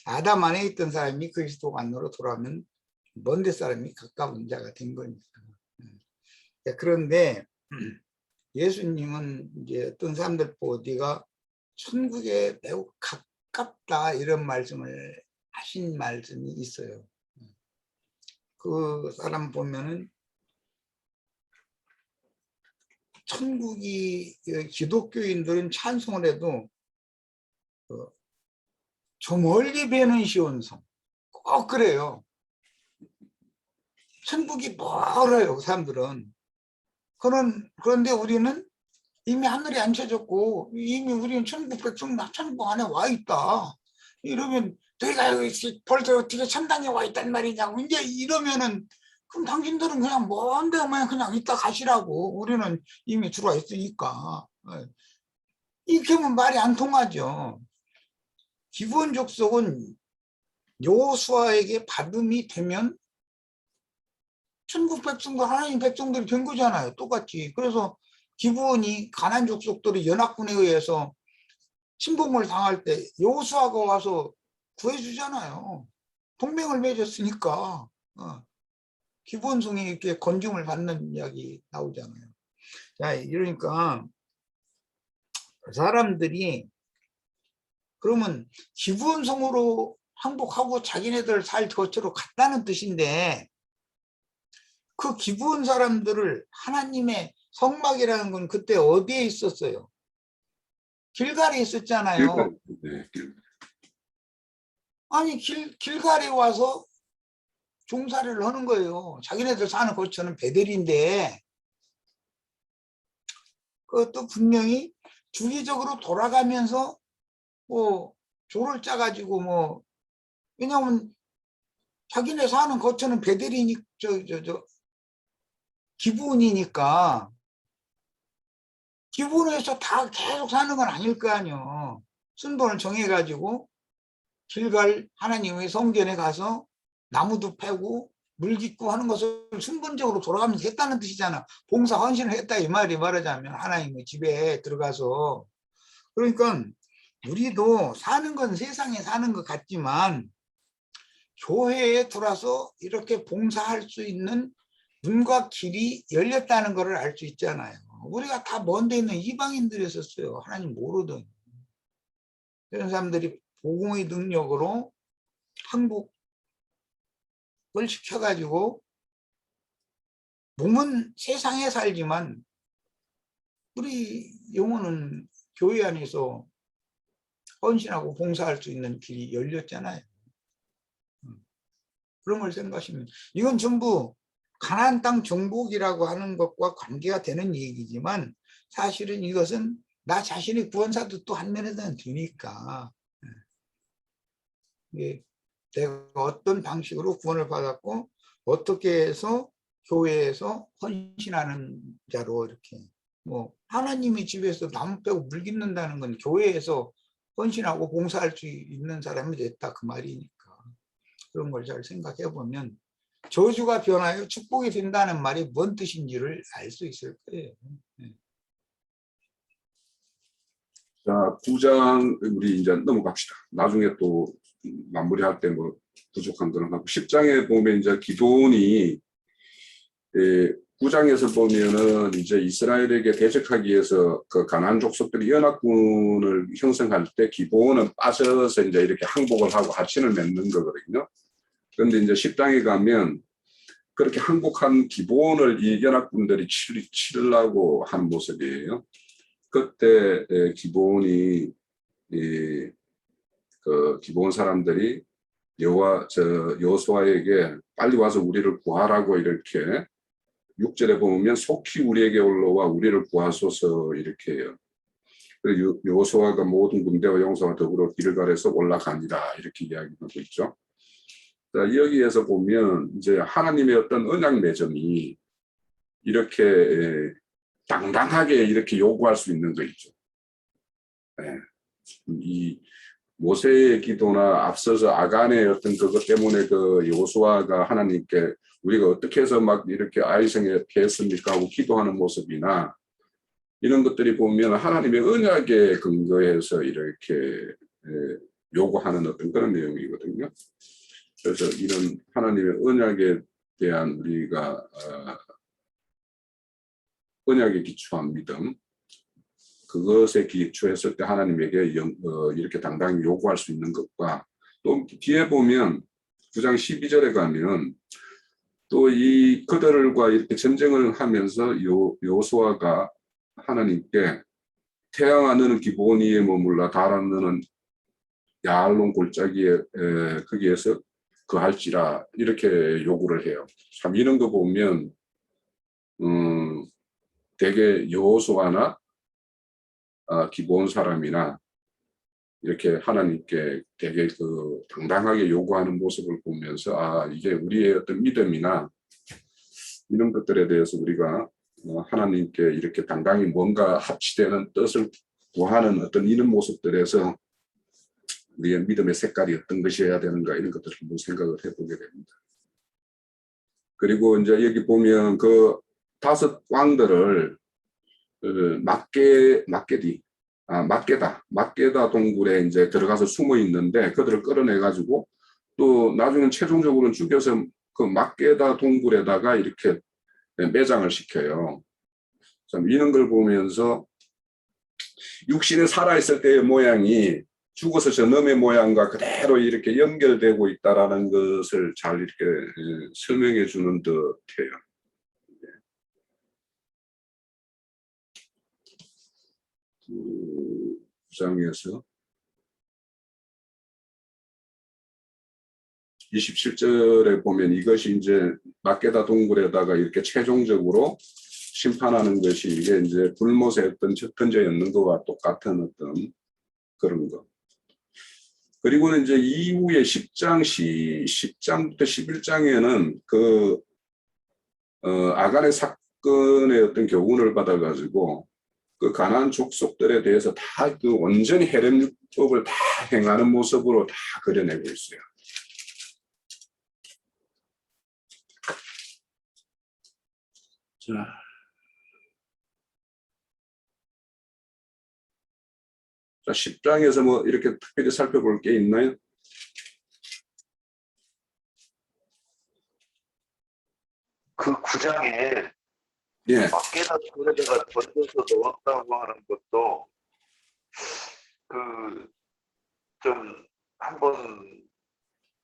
아담 안에 있던 사람이 그리스도 안으로 돌아오면 먼데 사람이 가까운 자가 된 거니까. 그런데 예수님은 이제 어떤 사람들 보고 네가 천국에 매우 가깝다 이런 말씀을 하신 말씀이 있어요. 그 사람 보면은 천국이 기독교인들은 찬송을 해도 저 멀리 배는 시온성 꼭 그래요. 천국이 멀어요 사람들은. 그런데 우리는 이미 하늘에 앉혀졌고 이미 우리는 천국 안에 와 있다. 이러면 너희가 벌써 어떻게 천당에 와 있단 말이냐고 이제 이러면은 그럼 당신들은 그냥 먼 데만 그냥 있다 가시라고. 우리는 이미 들어와 있으니까. 이렇게 하면 말이 안 통하죠. 기본 족속은 여호수아에게 받음이 되면 천국 백성들 하나님 백성들이 된 거잖아요. 똑같이. 그래서 기브온이 가나안 족속들이 연합군에 의해서 침공을 당할 때 여호수아가 와서 구해주잖아요. 동맹을 맺었으니까. 기브온성이 이렇게 건짐을 받는 이야기 나오잖아요. 자, 이러니까 사람들이 그러면 기브온성으로 항복하고 자기네들 살 것으로 갔다는 뜻인데 그 기브온 사람들을 하나님의 성막이라는 건 그때 어디에 있었어요? 길갈에 있었잖아요. 네, 아니 길갈에 와서 종살이를 하는 거예요. 자기네들 사는 거처는 베델인데 그것도 분명히 주기적으로 돌아가면서 뭐 조를 짜가지고 뭐 왜냐하면 자기네 사는 거처는 베델이니 기브온이니까 기브온에서 다 계속 사는 건 아닐 거 아니에요. 순번을 정해가지고 길갈 하나님의 성전에 가서 나무도 패고 물 깃고 하는 것을 순번적으로 돌아가면서 했다는 뜻이잖아. 봉사 헌신을 했다 이 말이 말하자면 하나님의 집에 들어가서. 그러니까 우리도 사는 건 세상에 사는 것 같지만 교회에 들어와서 이렇게 봉사할 수 있는 문과 길이 열렸다는 것을 알 수 있잖아요. 우리가 다 먼 데 있는 이방인들이었어요. 하나님 모르던. 이런 사람들이 복음의 능력으로 항복을 시켜가지고 몸은 세상에 살지만 우리 영혼은 교회 안에서 헌신하고 봉사할 수 있는 길이 열렸잖아요. 그런 걸 생각하시면 이건 전부 가나안 땅 정복이라고 하는 것과 관계가 되는 얘기지만 사실은 이것은 나 자신의 구원사도 또 한면에서는 되니까 내가 어떤 방식으로 구원을 받았고 어떻게 해서 교회에서 헌신하는 자로 이렇게 뭐 하나님의 집에서 나무 빼고 물 깃는다는 건 교회에서 헌신하고 봉사할 수 있는 사람이 됐다 그 말이니까 그런 걸 잘 생각해 보면 저주가 변하여 축복이 된다는 말이 뭔 뜻인지를 알 수 있을 거예요. 자, 9장 우리 이제 넘어갑시다. 나중에 또 마무리할 때 뭐 부족한 거는 하고 10장에 보면 이제 기도원이 9장에서 보면은 이제 이스라엘에게 대적하기 위해서 그 가나안 족속들이 연합군을 형성할 때 기도원은 빠져서 이제 이렇게 항복을 하고 합친을 맺는 거거든요. 그런데 이제 10장에 가면 그렇게 항복한 기도원을 이 연합군들이 치르려고 하는 모습이에요. 그때 기브온이 그 기브온 사람들이 여호수아에게 빨리 와서 우리를 구하라고 이렇게 6절에 보면 속히 우리에게 올라와 우리를 구하소서 이렇게 해요. 그리고 여호수아가 모든 군대와 용사와 더불어 길갈에서 올라가니라 이렇게 이야기하고 있죠. 자, 여기에서 보면 이제 하나님의 어떤 언약 맺음이 이렇게 당당하게 이렇게 요구할 수 있는 거 있죠. 이 모세의 기도나 앞서서 아간의 어떤 그것 때문에 그 여호수아가 하나님께 우리가 어떻게 해서 막 이렇게 아이성에 피했습니까 하고 기도하는 모습이나 이런 것들이 보면 하나님의 언약에 근거해서 이렇게 요구하는 어떤 그런 내용이거든요. 그래서 이런 하나님의 언약에 대한 우리가 언약에 기초한 믿음, 그것에 기초했을 때 하나님에게 이렇게 당당히 요구할 수 있는 것과, 또 뒤에 보면 9장 12절에 가면 또 이 그들과 이렇게 전쟁을 하면서 여호수아가 하나님께 태양아 너는 기브온 위에 머물라 달아 너는 야알론 골짜기에 거기에서 거할지라 이렇게 요구를 해요. 참 이런 거 보면 되게 여호수아나 기브온 사람이나 이렇게 하나님께 되게 당당하게 요구하는 모습을 보면서 이게 우리의 어떤 믿음이나 이런 것들에 대해서 우리가 하나님께 이렇게 당당히 뭔가 합치되는 뜻을 구하는 어떤 이런 모습들에서 우리의 믿음의 색깔이 어떤 것이어야 되는가 이런 것들을 한번 생각을 해보게 됩니다. 그리고 이제 여기 보면 그 5 왕들을 막게다 동굴에 이제 들어가서 숨어 있는데 그들을 끌어내 가지고 또 나중에 최종적으로는 죽여서 그 막게다 동굴에다가 이렇게 매장을 시켜요. 참 이런 걸 보면서 육신에 살아있을 때의 모양이 죽어서 저놈의 모양과 그대로 이렇게 연결되고 있다라는 것을 잘 이렇게 설명해 주는 듯해요. 그 구장에서 27절에 보면 이것이 이제 막게다 동굴에다가 이렇게 최종적으로 심판하는 것이 이게 이제 불못의 어떤 첫 번째였는 것과 똑같은 어떤 그런 것. 그리고는 이제 이후에 10장부터 11장에는 그 아간의 사건의 어떤 교훈을 받아가지고 그 가나안 족속들에 대해서 다 그 완전히 헤렘법을 다 행하는 모습으로 다 그려내고 있어요. 자, 10장에서 뭐 이렇게 특별히 살펴볼 게 있나요? 그 9장에 예. 막게다 돌에다가 던져서 넣었다고 하는 것도 좀 한번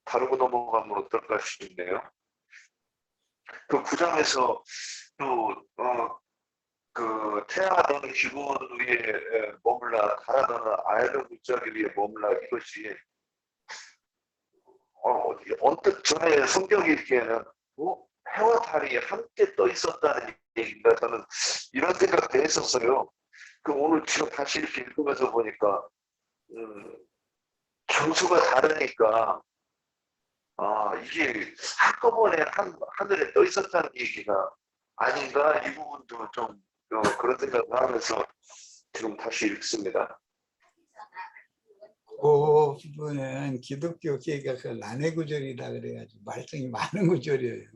다루고 넘어가면 어떨까 싶네요. 그 9장에서 그 태양아 너는 기브온 위에 머물라 달아 너는 아얄론 골짜기 위에 머물라 이것이 언뜻 전에 성경이 읽기에는 해와 달이 함께 떠 있었다는 얘기인가 저는 이런 생각도 했었어요. 그 오늘 지금 다시 이렇게 읽으면서 보니까 경수가 다르니까 이게 한꺼번에 하늘에 떠 있었다는 얘기가 아닌가 이 부분도 좀 그런 생각을 하면서 지금 다시 읽습니다. 그 부분은 기독교계가 그 란해 구절이다 그래가지고 말씀이 많은 구절이에요.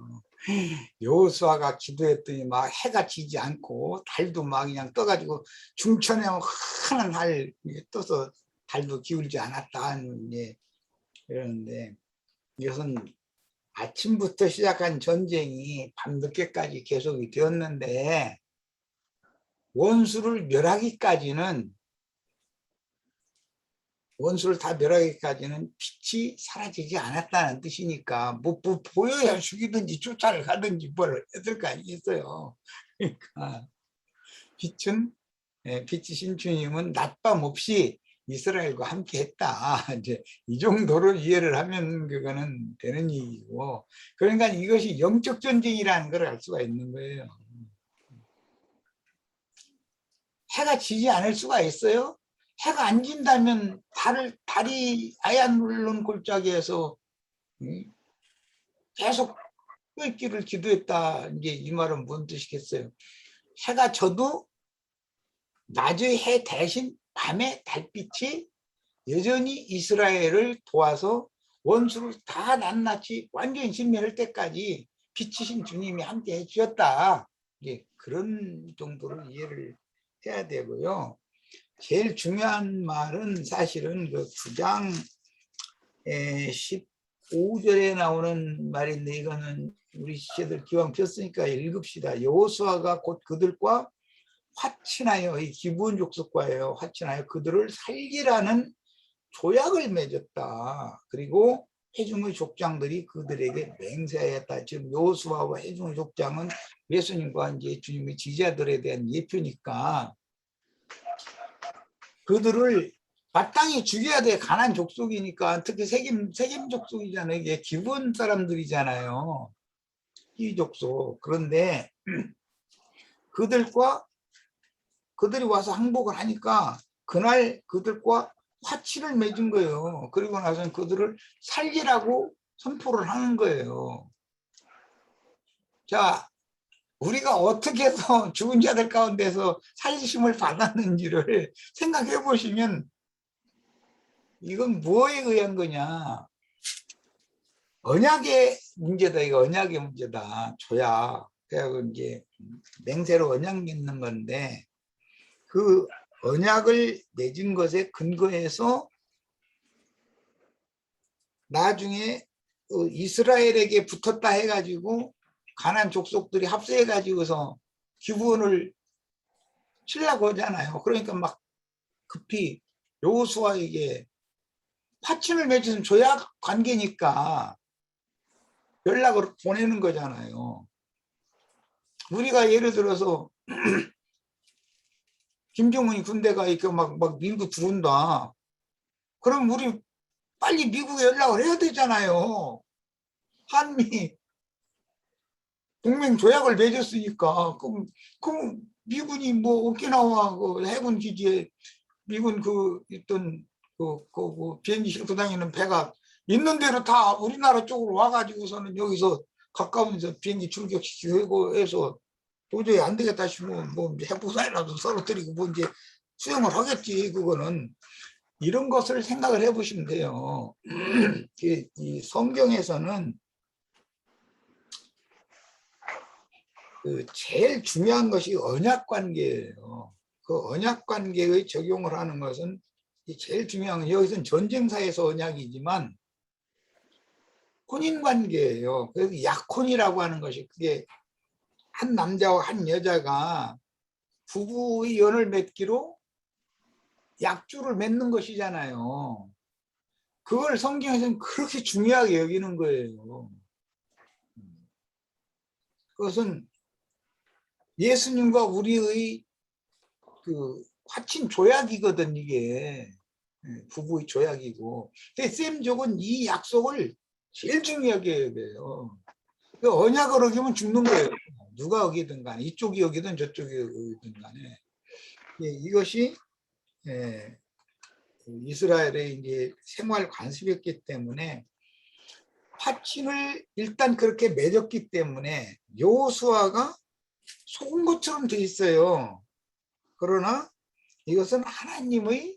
여호수아가 기도했더니 막 해가 지지 않고 달도 막 그냥 떠가지고 중천에 환한 달 떠서 달도 기울지 않았다는 이러는데 이것은 아침부터 시작한 전쟁이 밤늦게까지 계속이 되었는데 원수를 다 멸하기까지는 빛이 사라지지 않았다는 뜻이니까 뭐 보여야 죽이든지 쫓아를 가든지 뭘 했을 거 아니겠어요. 그러니까 빛이신 주님은 낮밤 없이 이스라엘과 함께 했다. 이제 이 정도로 이해를 하면 그거는 되는 얘기고, 그러니까 이것이 영적 전쟁이라는 걸 알 수가 있는 거예요. 해가 지지 않을 수가 있어요? 해가 안 진다면 달이 아얄론 골짜기에서 계속 떠 있기를 기도했다. 이제 이 말은 뭔 뜻이겠어요? 해가 져도 낮의 해 대신 밤의 달빛이 여전히 이스라엘을 도와서 원수를 다 낱낱이 완전히 진멸할 때까지 빛이신 주님이 함께 해주셨다. 그런 정도로 이해를 해야 되고요. 제일 중요한 말은 사실은 그 9장 15절에 나오는 말인데 이거는 우리 시체들 기왕 폈으니까 읽읍시다. 여호수아가 곧 그들과 화친하여, 이 기브온 족속과예요. 화친하여 그들을 살기라는 조약을 맺었다. 그리고 회중의 족장들이 그들에게 맹세하였다. 지금 여호수아와 회중의 족장은 예수님과 이제 주님의 지지자들에 대한 예표니까 그들을 마땅히 죽여야 돼. 가난 족속이니까. 특히 세겜 족속이잖아요. 이게 기브온 사람들이잖아요. 이 족속. 그런데 그들이 와서 항복을 하니까 그날 그들과 화치를 맺은 거예요. 그리고 나서는 그들을 살기라고 선포를 하는 거예요. 자, 우리가 어떻게 해서 죽은 자들 가운데서 살리심을 받았는지를 생각해 보시면 이건 뭐에 의한 거냐? 언약의 문제다. 이거 언약의 문제다. 조약. 그래서 이제 맹세로 언약 맺는 건데 그 언약을 맺은 것에 근거해서 나중에 이스라엘에게 붙었다 해가지고 가나안 족속들이 합세해가지고서 기브온을 치려고 하잖아요. 그러니까 막 급히 여호수아에게 파친을 맺은 조약 관계니까 연락을 보내는 거잖아요. 우리가 예를 들어서 김정은이 군대가 이렇게 막 미국 들어온다. 그럼 우리 빨리 미국에 연락을 해야 되잖아요. 한미 동맹 조약을 맺었으니까. 그럼 미군이 뭐 오키나와 그 해군 기지에 미군 있던 비행기 싣고 다니는 배가 있는 대로 다 우리나라 쪽으로 와가지고서는 여기서 가까운 데서 비행기 출격시키고 해서 도저히 안 되겠다 싶으면 뭐 핵폭탄이라도 떨어뜨리고 뭐 이제 수용을 하겠지. 그거는 이런 것을 생각을 해보시면 돼요. 이 성경에서는 제일 중요한 것이 언약 관계예요. 그 언약 관계의 적용을 하는 것은 제일 중요한 건 여기서는 전쟁사에서 언약이지만 혼인 관계예요. 그래서 약혼이라고 하는 것이 그게 한 남자와 한 여자가 부부의 연을 맺기로 약주를 맺는 것이잖아요. 그걸 성경에서는 그렇게 중요하게 여기는 거예요. 그것은 예수님과 우리의 화친 조약이거든, 이게. 부부의 조약이고. 근데 쌤족은 이 약속을 제일 중요하게 여겨요. 언약을 어기면 죽는 거예요. 누가 어기든 간에, 이쪽이 어기든 저쪽이 어기든 간에. 이것이 이스라엘의 이제 생활 관습이었기 때문에 화친을 일단 그렇게 맺었기 때문에 여호수아가 속은 것처럼 돼 있어요. 그러나 이것은 하나님의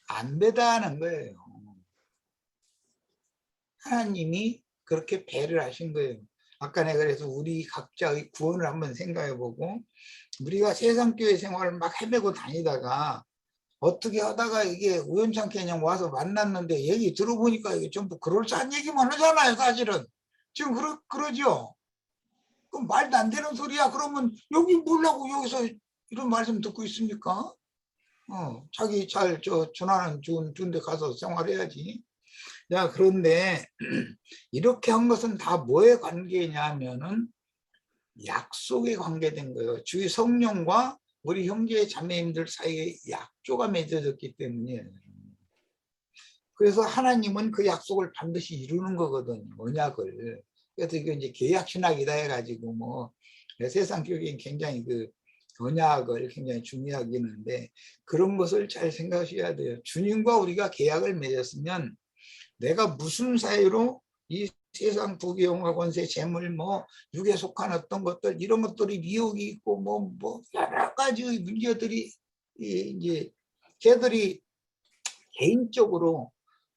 안배다는 거예요. 하나님이 그렇게 배를 하신 거예요. 아까 내가 그래서 우리 각자의 구원을 한번 생각해보고 우리가 세상교회 생활을 막 헤매고 다니다가 어떻게 하다가 이게 우연찮게 그냥 와서 만났는데 얘기 들어보니까 이게 전부 그럴싸한 얘기만 하잖아요. 사실은 지금 그러죠. 그럼 말도 안 되는 소리야. 그러면 여기 뭐라고 여기서 이런 말씀 듣고 있습니까? 자기 잘 전하는 좋은 데 가서 생활해야지. 야, 그런데 이렇게 한 것은 다 뭐의 관계냐면은 약속에 관계된 거예요. 주의 성령과 우리 형제 자매님들 사이에 약조가 맺어졌기 때문에. 그래서 하나님은 그 약속을 반드시 이루는 거거든요. 언약을. 그래서 이게 이제 계약 신학이다 해가지고 뭐 세상 교육이 굉장히 언약을 굉장히 중요하게 하는데 그런 것을 잘 생각하셔야 돼요. 주님과 우리가 계약을 맺었으면 내가 무슨 사유로 이 세상 부귀영화 권세 재물 뭐 육에 속한 어떤 것들 이런 것들이 미혹이 있고 뭐 여러 가지의 문제들이 이제 걔들이 개인적으로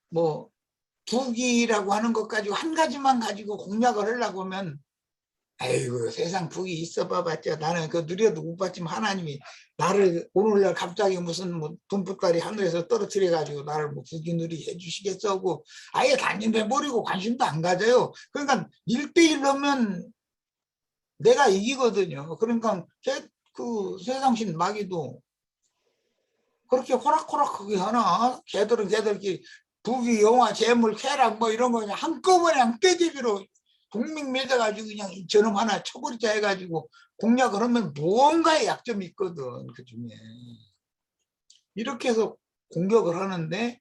뭐 부귀라고 하는 것 가지고 한 가지만 가지고 공략을 하려고 하면 아이고 세상 복이 있어 봐봤자 나는 그 누려도 못 봤지만 하나님이 나를 오늘날 갑자기 무슨 뭐 돈보따리 하늘에서 떨어뜨려 가지고 나를 뭐 부귀누리 해주시겠어고 아예 다닌데 버리고 관심도 안 가져요. 그러니까 1대1로면 내가 이기거든요. 그러니까 그 세상신 마귀도 그렇게 호락호락하게 하나? 걔들은 걔들끼리 부귀, 영화, 재물, 쾌락 뭐 이런 거 그냥 한꺼번에 그냥 떼제비로 동맹 맺어가지고 그냥 저놈 하나 쳐버리자 해가지고 공략을 하면 무언가의 약점이 있거든, 그 중에. 이렇게 해서 공격을 하는데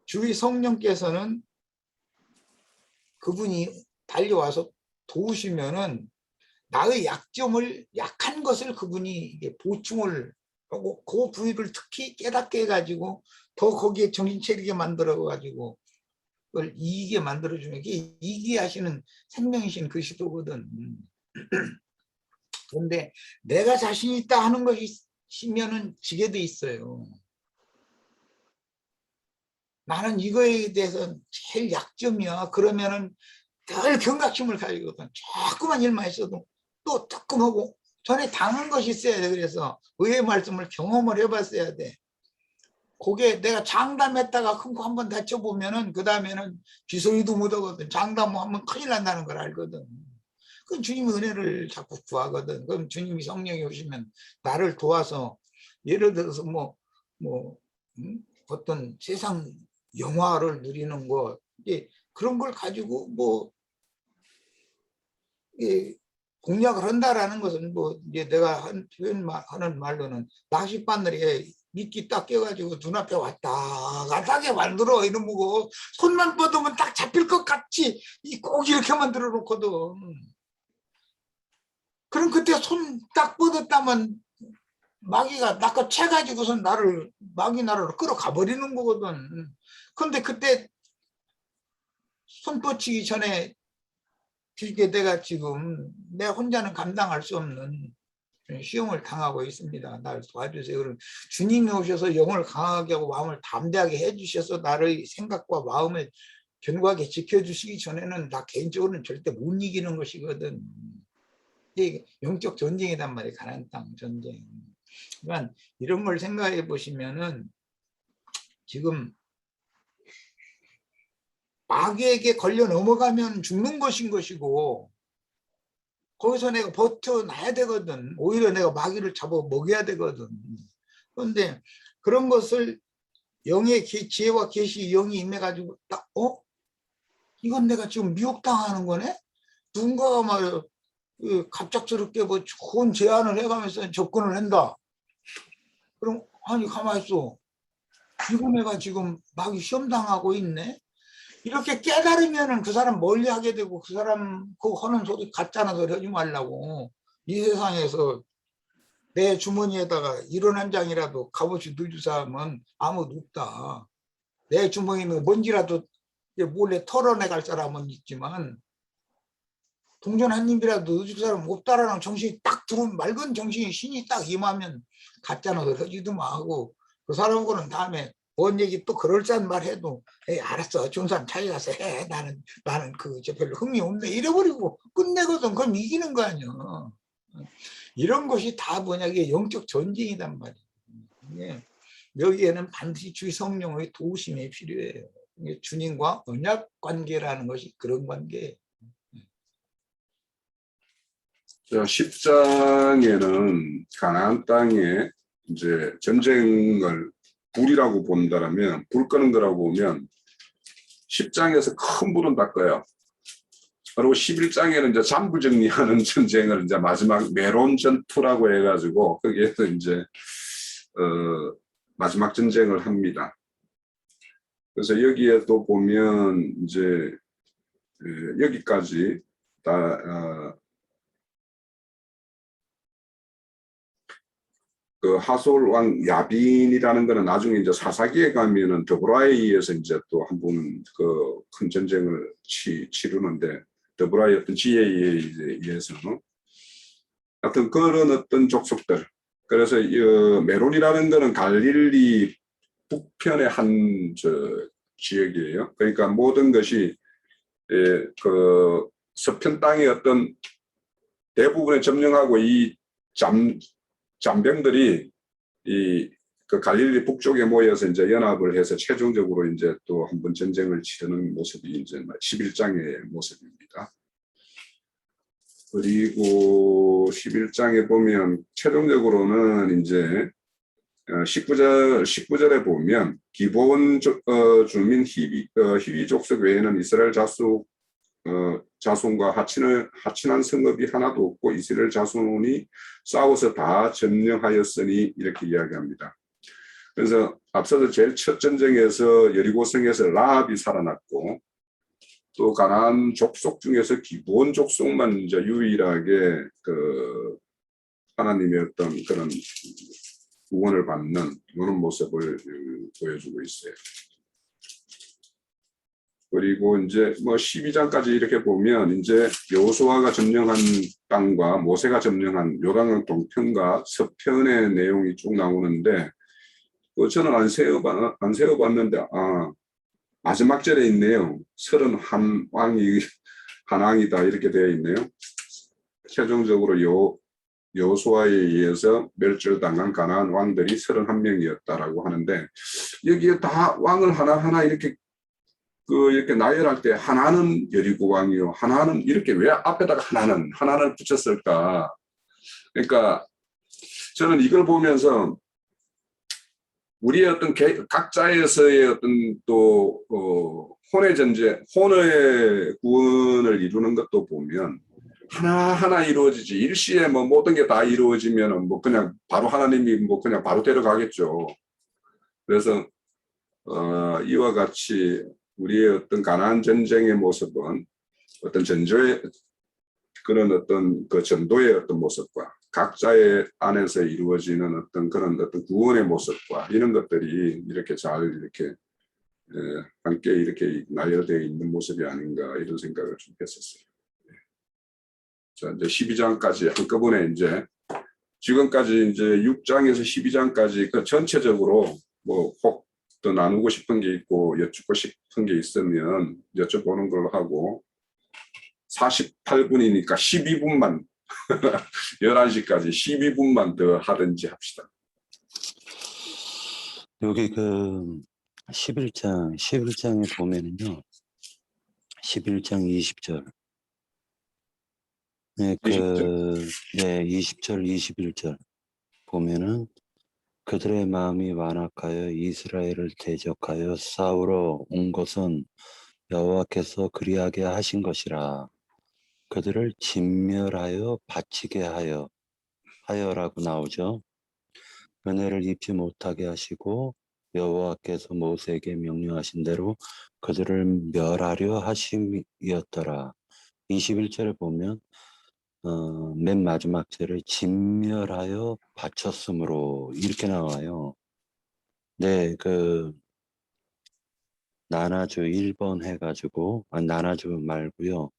주위 성령께서는 그분이 달려와서 도우시면은 나의 약한 것을 그분이 이게 보충을 하고 그 부위를 특히 깨닫게 해가지고 더 거기에 정신 차리게 만들어가지고 그걸 이기게 만들어주는 게 이기하시는 생명이신 그리스도거든. 그런데 내가 자신 있다 하는 것이면은 지게 돼 있어요. 나는 이거에 대해서 제일 약점이야. 그러면은 늘 경각심을 가지거든. 조그만 일만 있어도 또 뜨끔하고 전에 당한 것이 있어야 돼. 그래서 의의 말씀을 경험을 해봤어야 돼. 그게 내가 장담했다가 큰 거 한번 다쳐보면은 그 다음에는 쥐소리도 못하거든. 장담하면 큰일 난다는 걸 알거든. 그 주님의 은혜를 자꾸 구하거든. 그럼 주님이 성령이 오시면 나를 도와서 예를 들어서 어떤 세상 영화를 누리는 거 그런 걸 가지고 공략을 한다라는 것은 이제 내가 하는 말로는 낚싯바늘에 미끼 딱 껴가지고 눈앞에 왔다 갔다 하게 만들어. 이런 거고 손만 뻗으면 딱 잡힐 것 같이 꼭 이렇게 만들어 놓거든. 그럼 그때 손 딱 뻗었다면 마귀가 낚아 채가지고선 마귀 나라로 끌어가 버리는 거거든. 근데 그때 손 뻗치기 전에 이게 내가 지금 내 혼자는 감당할 수 없는 시험을 당하고 있습니다. 나를 도와주세요. 그럼 주님이 오셔서 영을 강하게 하고 마음을 담대하게 해주셔서 나의 생각과 마음을 견고하게 지켜주시기 전에는 나 개인적으로는 절대 못 이기는 것이거든. 이게 영적 전쟁이란 말이에요. 가나안 땅 전쟁. 그러니까 이런 걸 생각해 보시면은 지금 마귀에게 걸려 넘어가면 죽는 것인 것이고 거기서 내가 버텨놔야 되거든. 오히려 내가 마귀를 잡아 먹여야 되거든. 그런데 그런 것을 영의 지혜와 계시 영이 임해가지고 딱 이건 내가 지금 미혹당하는 거네? 누군가가 말이야 갑작스럽게 뭐 좋은 제안을 해가면서 접근을 한다. 그럼 아니 가만히 있어. 이거 내가 지금 마귀 시험당하고 있네? 이렇게 깨달으면은 그 사람 멀리 하게 되고 그 사람 그 하는 소리 가짜나 소리 하지 말라고. 이 세상에서 내 주머니에다가 1원 한 장이라도 값없이 넣어줄 사람은 아무도 없다. 내 주머니는 뭔지라도 몰래 털어내갈 사람은 있지만 동전 한 입이라도 넣어줄 사람은 없다라는 정신이 딱 들어오면 맑은 정신이 신이 딱 임하면 가짜나 소리 하지도 하고 그 사람하고는 다음에 뭔 얘기 또 그럴싸한 말 해도 에이 알았어 좋은 사람 찾아가서 해 나는 저 별로 흥미 없네 이래버리고 끝내거든. 그럼 이기는 거 아니야. 이런 것이 다 뭐냐 이게 영적 전쟁이란 말이에요. 여기에는 반드시 주의 성령의 도우심이 필요해요. 주님과 언약 관계라는 것이 그런 관계예요. 10장에는 가나안 땅에 이제 전쟁을 불이라고 본다라면 불 끄는 거라고 보면 10장에서 큰 불은 다 꺼요. 그리고 11장에는 이제 잠부 정리하는 전쟁을 이제 마지막 메론 전투라고 해가지고 거기에서 이제 마지막 전쟁을 합니다. 그래서 여기에도 보면 이제 여기까지 다 그 하솔 왕 야빈이라는 거는 나중에 이제 사사기에 가면은 드보라에 의해서 이제 또 한 번 그 큰 전쟁을 치르는데 드보라의 어떤 지혜에 의해서는 하여튼 그런 어떤 족속들. 그래서 메론이라는 거는 갈릴리 북편의 한 지역이에요. 그러니까 모든 것이 그 서편 땅의 어떤 대부분의 점령하고 이 잠병들이 그 갈릴리 북쪽에 모여서 이제 연합을 해서 최종적으로 이제 또 한번 전쟁을 치르는 모습이 이제 11장의 모습입니다. 그리고 11장에 보면 최종적으로는 이제 19절에 보면 기본 주민 히위 족속 외에는 이스라엘 자손과 하친한 성읍이 하나도 없고 이스라엘 자손이 싸워서 다 점령하였으니 이렇게 이야기합니다. 그래서 앞서서 제일 첫 전쟁에서 여리고성에서 라합이 살아났고 또 가나안 족속 중에서 기본 족속만 이제 유일하게 그 하나님의 어떤 그런 구원을 받는 그런 모습을 보여주고 있어요. 그리고 이제 뭐 12장까지 이렇게 보면 이제 여호수아가 점령한 땅과 모세가 점령한 요단강 동편과 서편의 내용이 쭉 나오는데 저는 안 세어봤는데 마지막 절에 있네요. 31왕이 한 왕이다 이렇게 되어 있네요. 최종적으로 여호수아에 의해서 멸절당한 가나안 왕들이 31명이었다라고 하는데 여기에 다 왕을 하나하나 이렇게 이렇게 나열할 때 하나는 여리고 왕이요, 하나는 이렇게 왜 앞에다가 하나는 붙였을까? 그러니까 저는 이걸 보면서 우리의 어떤 각자에서의 어떤 또 혼의 전제, 혼의 구원을 이루는 것도 보면 하나하나 이루어지지 일시에 뭐 모든 게 다 이루어지면 뭐 그냥 바로 하나님이 뭐 그냥 바로 데려가겠죠. 그래서 이와 같이 우리의 어떤 가나안 전쟁의 모습은 어떤 전조의 그런 어떤 그 전도의 어떤 모습과 각자의 안에서 이루어지는 어떤 그런 어떤 구원의 모습과 이런 것들이 이렇게 잘 이렇게 함께 이렇게 나열되어 있는 모습이 아닌가 이런 생각을 좀 했었어요. 자, 이제 12장까지 한꺼번에 이제 지금까지 이제 6장에서 12장까지 그 전체적으로 뭐 혹 또 나누고 싶은 게 있고 여쭙고 싶은 게 있으면 여쭤보는 걸로 하고 48분이니까 12분만 11시까지 12분만 더 하든지 합시다. 여기 그 11장에 보면은요. 11장 20절. 네, 20절, 21절 보면은 그들의 마음이 완악하여 이스라엘을 대적하여 싸우러 온 것은 여호와께서 그리하게 하신 것이라. 그들을 진멸하여 바치게 하여라고 나오죠. 은혜를 입지 못하게 하시고 여호와께서 모세에게 명령하신 대로 그들을 멸하려 하심이었더라. 21절에 보면 맨 마지막 절에 진멸하여 바쳤으므로 이렇게 나와요. 네, 그 나나주 1번 해가지고 나나주 말고요.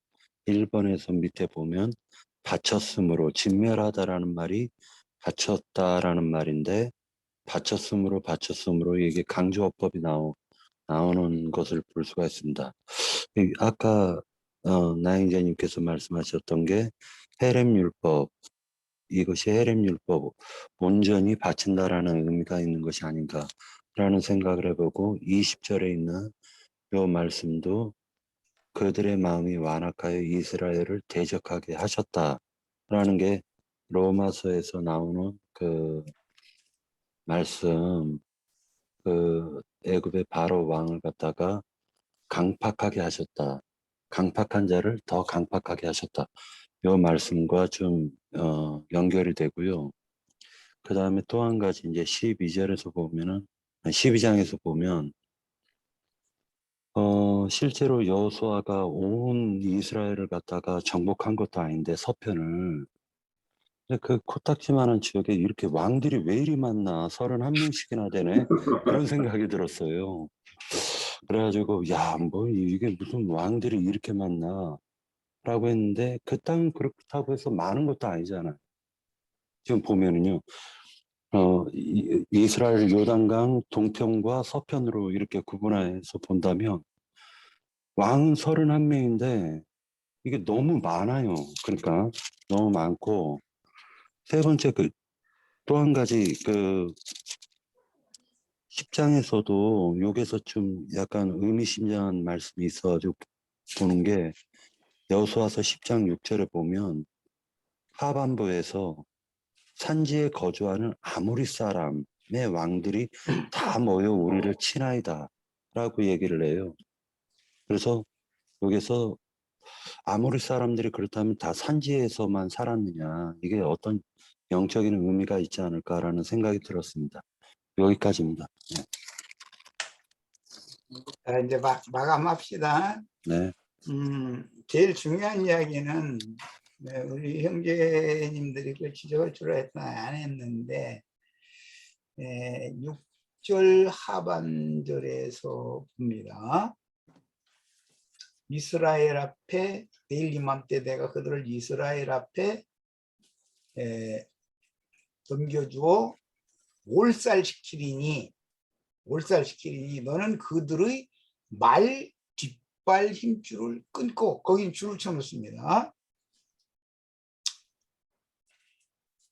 1번에서 밑에 보면 바쳤으므로 진멸하다라는 말이 바쳤다라는 말인데 바쳤으므로 이게 강조어법이 나오는 것을 볼 수가 있습니다. 아까 나인자님께서 말씀하셨던 게 헤렘율법, 이것이 헤렘율법, 온전히 바친다라는 의미가 있는 것이 아닌가라는 생각을 해보고 20절에 있는 이 말씀도 그들의 마음이 완악하여 이스라엘을 대적하게 하셨다라는 게 로마서에서 나오는 그 말씀, 그 애굽의 바로 왕을 갖다가 강팍하게 하셨다. 강팍한 자를 더 강팍하게 하셨다. 이 말씀과 좀 연결이 되고요. 그 다음에 또 한 가지 이제 12절에서 보면은 12장에서 보면 실제로 여호수아가 온 이스라엘을 갖다가 정복한 것도 아닌데 서편을 근데 그 코딱지만한 지역에 이렇게 왕들이 왜 이리 많나 31명씩이나 되네 그런 생각이 들었어요. 그래가지고 야 뭐 이게 무슨 왕들이 이렇게 많나 라고 했는데 그 땅은 그렇다고 해서 많은 것도 아니잖아요. 지금 보면은요 이스라엘 요단강 동편과 서편으로 이렇게 구분해서 본다면 왕은 31명인데 이게 너무 많아요. 그러니까 너무 많고 세 번째 또 한 가지 10장에서도 여기서 좀 약간 의미심장한 말씀이 있어가지고 보는 게 여호수아서 10장 6절에 보면 하반부에서 산지에 거주하는 아모리 사람의 왕들이 다 모여 우리를 치나이다 라고 얘기를 해요. 그래서 여기서 아모리 사람들이 그렇다면 다 산지에서만 살았느냐, 이게 어떤 영적인 의미가 있지 않을까라는 생각이 들었습니다. 여기까지입니다. 자, 이제 마감합시다. 네. 제일 중요한 이야기는 네, 우리 형제님들이 그 지적을 주로 했나 안 했는데 6절 하반절에서 봅니다. 이스라엘 앞에 내일 이맘때 내가 그들을 이스라엘 앞에 넘겨주어 몰살시키리니 너는 그들의 말 뒷발 힘줄을 끊고, 거긴 줄을 쳐놓습니다.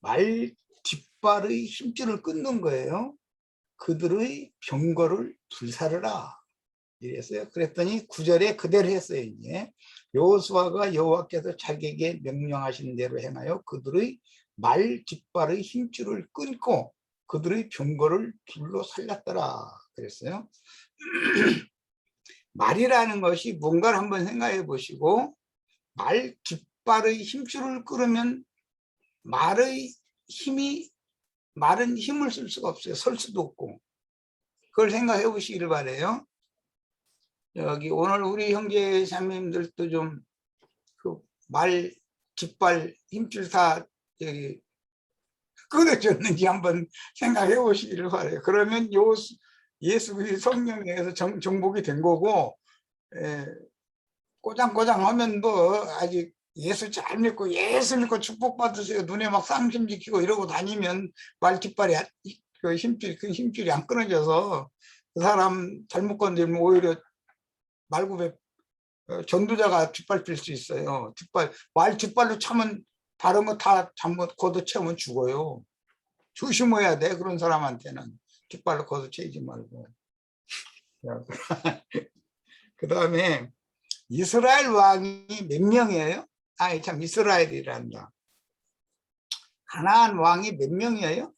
말 뒷발의 힘줄을 끊는 거예요. 그들의 병거를 불사르라 이랬어요. 그랬더니 9절에 그대로 했어요. 이제 여호수아가 여호와께서 자기에게 명령하신 대로 행하여 그들의 말 뒷발의 힘줄을 끊고 그들의 병거를 둘러 살렸더라 그랬어요. 말이라는 것이 뭔가를 한번 생각해 보시고, 말 뒷발의 힘줄을 끊으면 말은 힘을 쓸 수가 없어요. 설 수도 없고. 그걸 생각해 보시기를 바래요. 여기 오늘 우리 형제 자매님들도 좀 그 말 뒷발 힘줄 다 여기 끊어졌는지 한번 생각해 보시기를 바래요. 그러면 예수 그리스도 성령에서 정복이 된 거고, 꼬장꼬장 하면 뭐 아직 예수 잘 믿고 예수 믿고 축복받으세요 눈에 막 쌍심 지키고 이러고 다니면 말 뒷발이 그 힘줄이 안 끊어져서 그 사람 잘못 건드리면 오히려 말굽에 전도자가 뒷발 필 수 있어요. 말 뒷발로 차면 다른 거 다 잘못 걷어채우면 죽어요. 조심해야 돼. 그런 사람한테는 뒷발로 걷어채지 말고. 그 다음에 이스라엘 왕이 몇 명이에요? 아니 참, 이스라엘이란다. 가나안 왕이 몇 명이에요?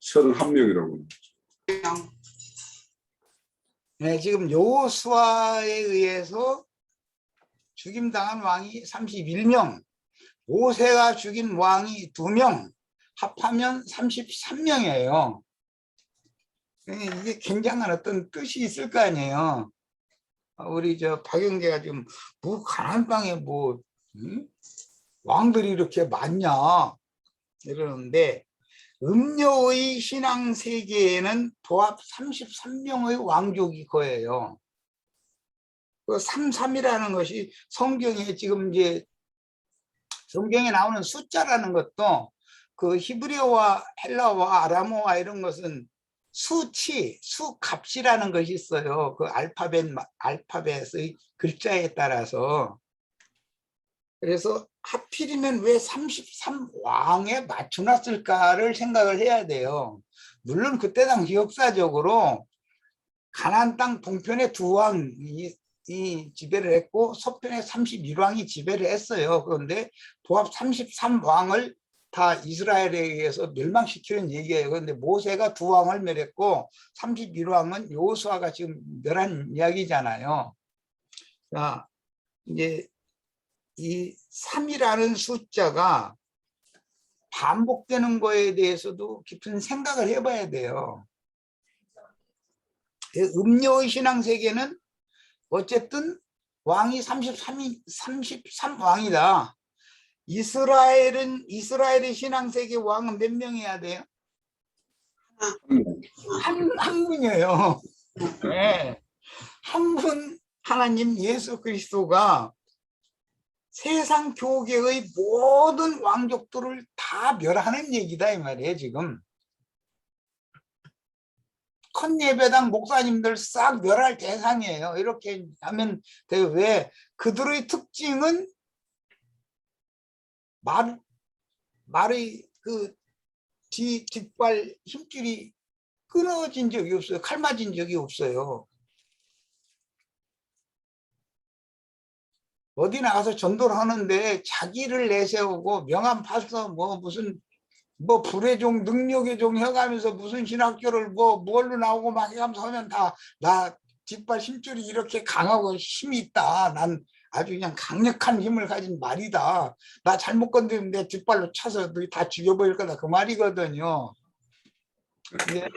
31명이라고. 네, 지금 여호수아에 의해서 죽임당한 왕이 31명, 모세가 죽인 왕이 2명, 합하면 33명이에요. 이게 굉장한 어떤 뜻이 있을 거 아니에요. 우리 박영재가 지금 뭐 가나안 땅에 뭐 왕들이 이렇게 많냐 이러는데, 음료의 신앙 세계에는 도합 33명의 왕족이 거예요. 그 33이라는 것이 성경에 지금 이제 성경에 나오는 숫자라는 것도 그 히브리어와 헬라어와 아람어와 이런 것은 수값이라는 것이 있어요. 그 알파벳의 글자에 따라서. 그래서 하필이면 왜 33왕에 맞춰놨을까를 생각을 해야 돼요. 물론 그때 당시 역사적으로 가나안 땅 동편에 2왕이 지배를 했고 서편에 31왕이 지배를 했어요. 그런데 도합 33왕을 다 이스라엘에 의해서 멸망시키는 얘기예요. 그런데 모세가 2왕을 멸했고 31왕은 여호수아가 지금 멸한 이야기잖아요. 자, 이제 이 3이라는 숫자가 반복되는 거에 대해서도 깊은 생각을 해봐야 돼요. 음료의 신앙 세계는 어쨌든 왕이 33왕이다. 이스라엘의 신앙 세계 왕은 몇 명이어야 돼요? 한 분이에요. 네. 한 분 하나님 예수 그리스도가 세상 교계의 모든 왕족들을 다 멸하는 얘기다 이 말이에요. 지금 컨예배당 목사님들 싹 멸할 대상이에요. 이렇게 하면 돼요. 왜? 그들의 특징은 말의 그 뒷발 힘줄이 끊어진 적이 없어요. 칼 맞은 적이 없어요. 어디 나가서 전도를 하는데 자기를 내세우고 명함 파서 뭐 무슨 뭐 불의 종 능력의 종 해가면서 무슨 신학교를 뭐 뭘로 나오고 막 해가면서 하면 다 나 뒷발 힘줄이 이렇게 강하고 힘이 있다. 난 아주 그냥 강력한 힘을 가진 말이다. 나 잘못 건드리면 내 뒷발로 차서 너희 다 죽여버릴 거다. 그 말이거든요. 근데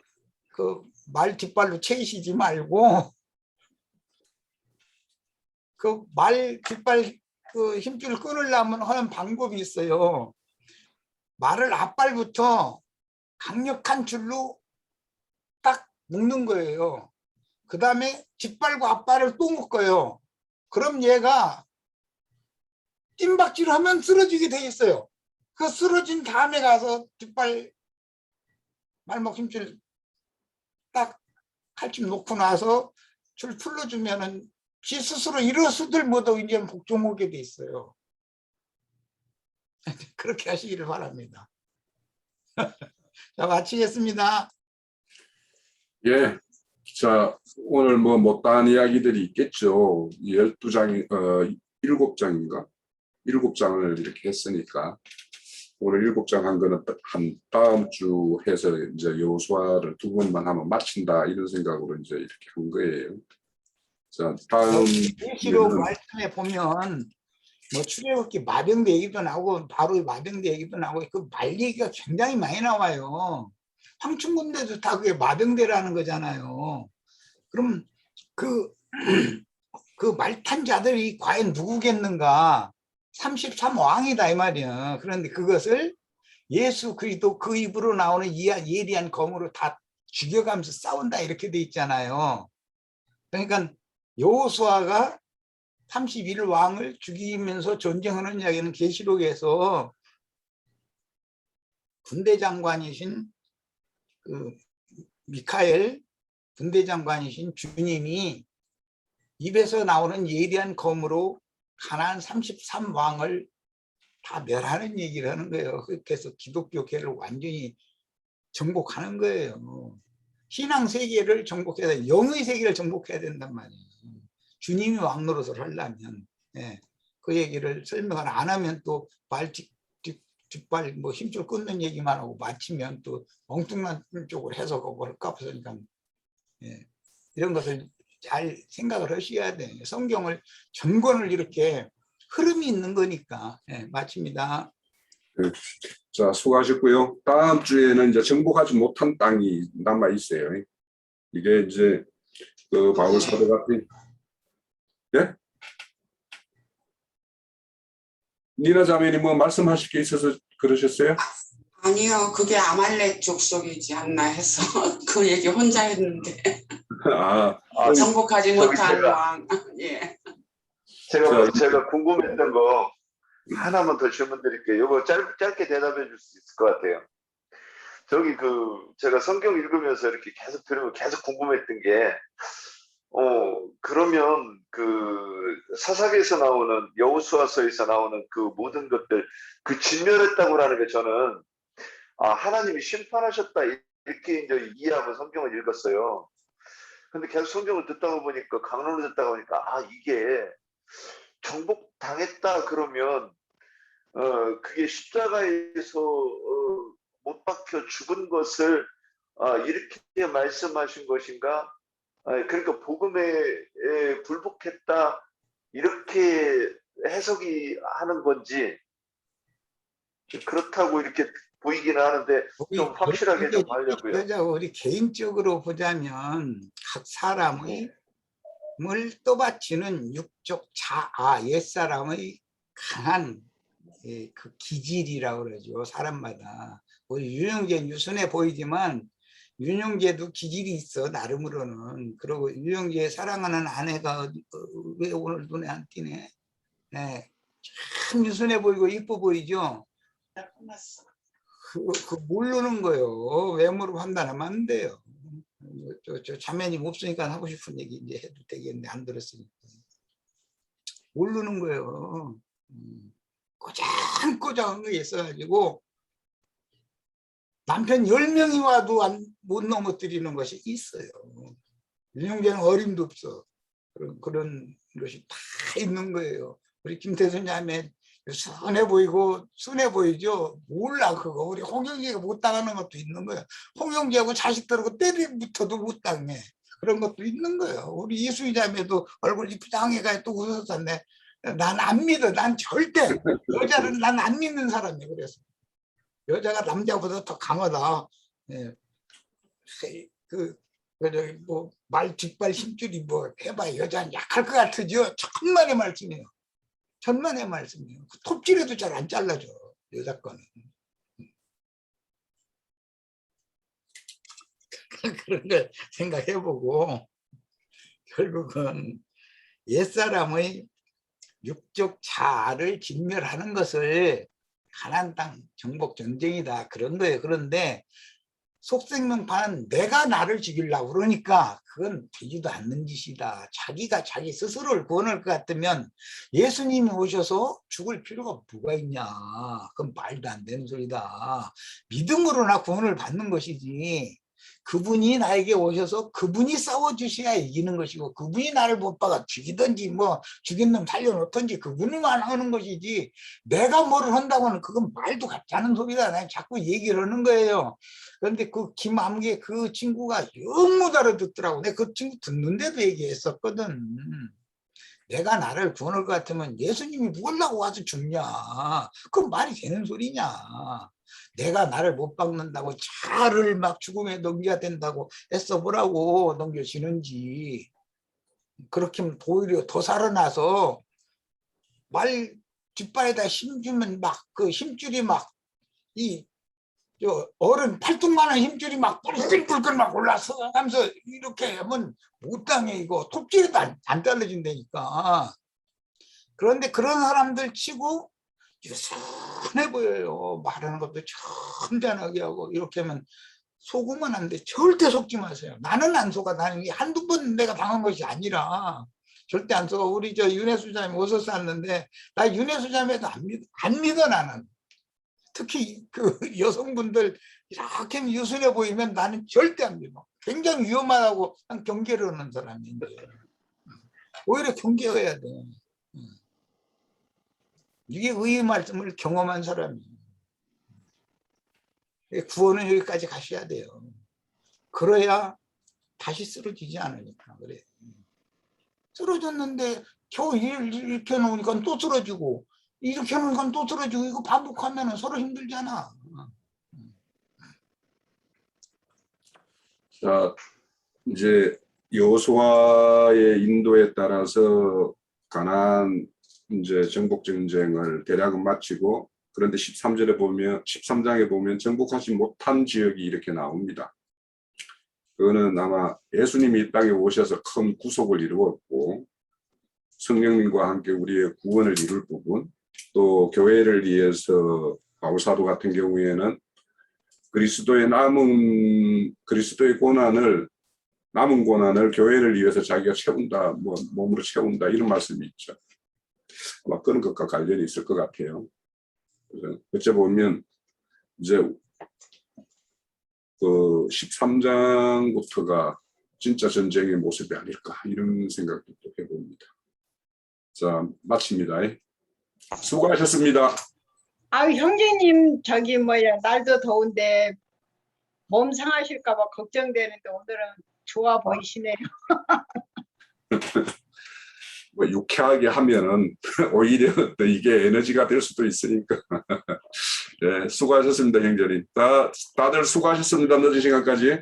그 말 뒷발로 채이시지 말고 그 말 뒷발 그 힘줄을 끊으려면 하는 방법이 있어요. 말을 앞발부터 강력한 줄로 딱 묶는 거예요. 그 다음에 뒷발과 앞발을 또 묶어요. 그럼 얘가 뜀박질하면 쓰러지게 돼 있어요. 그 쓰러진 다음에 가서 뒷발 말목 힘줄 딱 칼집 놓고 나서 줄 풀러주면은 지 스스로 일어서들 못하고 이제 복종하게 돼 있어요. 그렇게 하시기를 바랍니다. 자, 마치겠습니다. 예. 자, 오늘 뭐 못다한 이야기들이 있겠죠. 12장, 7장인가? 7장을 이렇게 했으니까 오늘 7장 한 거는 한 다음 주 해서 이제 여호수아를 2번만 하면 마친다 이런 생각으로 이제 이렇게 한 거예요. 자, 다음 계시록 말씀에 보면 뭐 출애굽기 마병대 얘기도 나오고 바로 마병대 얘기도 나오고 그 말 얘기가 굉장히 많이 나와요. 황충군대도 다 그게 마병대라는 거잖아요. 그럼 그 말탄 자들이 과연 누구겠는가? 33왕이다 이 말이야. 그런데 그것을 예수 그리스도 그 입으로 나오는 예리한 검으로 다 죽여가면서 싸운다 이렇게 돼 있잖아요. 그러니까 여호수아가 31왕을 죽이면서 전쟁하는 이야기는 계시록에서 군대 장관이신 그 미카엘 군대 장관이신 주님이 입에서 나오는 예리한 검으로 가나안 33왕을 다 멸하는 얘기를 하는 거예요. 그렇게 해서 기독교계를 완전히 정복하는 거예요. 신앙 세계를 정복해야 돼. 영의 세계를 정복해야 된단 말이에요. 주님이 왕노릇을 하려면. 예. 그 얘기를 설명을 안 하면 또 말 뒷발 뭐 힘줄 끊는 얘기만 하고 마치면 또 엉뚱한 쪽으로 해석하고 할까 싶으니까 예. 이런 것을 잘 생각을 하셔야 돼요. 성경을 전권을 이렇게 흐름이 있는 거니까. 예, 마칩니다. 자, 수고하셨고요. 다음 주에는 이제 정복하지 못한 땅이 남아 있어요. 이게 이제 그 바울 사도 같은 예? 니나 자매님 뭐 말씀하실 게 있어서 그러셨어요? 아니요, 그게 아말렉 족속이지 않나 해서 그 얘기 혼자 했는데 아, 정복하지 못한 제가- 왕. 예. 제가 궁금했던 거 하나만 더 질문 드릴게요. 이거 짧게 대답해 줄 수 있을 것 같아요. 저기 제가 성경 읽으면서 이렇게 계속 들으면 계속 궁금했던 게 그러면 사사기에서 나오는 여호수아서에서 나오는 그 모든 것들 진멸했다고라는 게 저는 하나님이 심판하셨다 이렇게 이제 이해하고 성경을 읽었어요. 근데 계속 성경을 듣다가 보니까 강론을 듣다가 보니까 이게 정복당했다 그러면 그게 십자가에서 못 박혀 죽은 것을 이렇게 말씀하신 것인가? 그러니까 복음에 불복했다 이렇게 해석이 하는 건지 그렇다고 이렇게 보이기는 하는데 좀 확실하게 좀 하려고요. 우리 개인적으로 보자면 각 사람의 을 떠받치는 육적 자아 옛사람의 강한 그 기질이라고 그러죠. 사람마다 우리 윤영재 유순해 보이지만 윤영재도 기질이 있어 나름으로는. 그리고 윤영재 사랑하는 아내가 왜 오늘 눈에 안 띄네. 네, 참 유순해 보이고 이뻐 보이죠. 그 모르는 거예요. 외모로 판단하면 안 돼요. 저 자매님 없으니까 하고 싶은 얘기 이제 해도 되겠네. 안 들었으니까. 모르는 거예요. 꼬장꼬장한 게 있어가지고 남편 10명이 와도 못 넘어뜨리는 것이 있어요. 윤영재는 어림도 없어. 그런 것이 다 있는 거예요. 우리 김태순 자매 순해 보이죠? 몰라 그거. 우리 홍영재가 못 당하는 것도 있는 거예요. 홍영재하고 자식들하고 때리부터도 못 당해. 그런 것도 있는 거예요. 우리 이수희 자매도 얼굴 이쁘장해가 또 웃었었네. 난 안 믿어. 난 절대 여자를 난 안 믿는 사람이야. 그래서 여자가 남자보다 더 강하다. 예. 말 뒷발 힘줄이 뭐 해봐 여자는 약할 것 같으죠. 천만의 말씀이에요. 천만의 말씀이에요. 톱질해도 잘 안 잘라져 여자 거는. 그런 걸 생각해보고 결국은 옛사람의 육적 자아를 진멸하는 것을 가나안 땅 정복 전쟁이다 그런 거예요. 그런데 속생명파는 내가 나를 죽이려고 그러니까 그건 되지도 않는 짓이다. 자기가 자기 스스로를 구원할 것 같으면 예수님이 오셔서 죽을 필요가 뭐가 있냐. 그건 말도 안 되는 소리다. 믿음으로나 구원을 받는 것이지. 그분이 나에게 오셔서 그분이 싸워주셔야 이기는 것이고 그분이 나를 못 박아 죽이든지 뭐 죽인 놈 살려놓든지 그분이만 하는 것이지 내가 뭐를 한다고는 그건 말도 같지 않은 소리다. 난 자꾸 얘기를 하는 거예요. 그런데 그 김암계 그 친구가 영 못 알아듣더라고. 내가 그 친구 듣는데도 얘기했었거든. 내가 나를 구원할 것 같으면 예수님이 뭐라고 와서 죽냐. 그건 말이 되는 소리냐. 내가 나를 못 박는다고 차를 막 죽음에 넘겨야 된다고 애써 보라고 넘겨지는지. 그렇게 하면 오히려 더 살아나서 말 뒷발에다 힘주면 막 그 힘줄이 막 이 어른 팔뚝만한 힘줄이 막 뿔끈뿔끈 막 올라서 하면서 이렇게 하면 못 당해. 이거 톱질도 안 잘라진다니까. 그런데 그런 사람들 치고 유순해 보여요. 말하는 것도 천전하게 하고 이렇게 하면 속으면 안 돼. 절대 속지 마세요. 나는 안 속아. 나는 한두 번 내가 당한 것이 아니라 절대 안 속아. 우리 저 윤혜수 자매 옷을 쌌는데 나 윤혜수 자매도 안 믿어 나는. 특히 그 여성분들 이렇게 유순해 보이면 나는 절대 안 믿어. 굉장히 위험하다고 경계를 하는 사람인데 오히려 경계해야 돼. 이게 의의 말씀을 경험한 사람이에요. 구원은 여기까지 가셔야 돼요. 그래야 다시 쓰러지지 않으니까 그래. 쓰러졌는데 겨우 이렇게 놓으니까 또 쓰러지고 이렇게 놓으니까 또 쓰러지고 이거 반복하면 서로 힘들잖아. 자, 이제 여호수아의 인도에 따라서 가나안 이제 정복 전쟁을 대략은 마치고 그런데 13장에 보면 정복하지 못한 지역이 이렇게 나옵니다. 그거는 아마 예수님이 이 땅에 오셔서 큰 구속을 이루었고 성령님과 함께 우리의 구원을 이룰 부분 또 교회를 위해서 바울사도 같은 경우에는 그리스도의 남은 고난을 교회를 위해서 자기가 채운다, 뭐 몸으로 채운다 이런 말씀이 있죠. 아마 그런 것과 관련이 있을 것 같아요. 그래서 어째 보면 이제 그 13장부터가 진짜 전쟁의 모습이 아닐까 이런 생각도 해봅니다. 자, 마칩니다. 수고하셨습니다. 아유, 형제님, 날도 더운데 몸 상하실까봐 걱정되는데 오늘은 좋아 보이시네요. 뭐 유쾌하게 하면은 오히려 또 이게 에너지가 될 수도 있으니까. 네, 수고하셨습니다, 형제님. 다들 수고하셨습니다. 늦은 시간까지.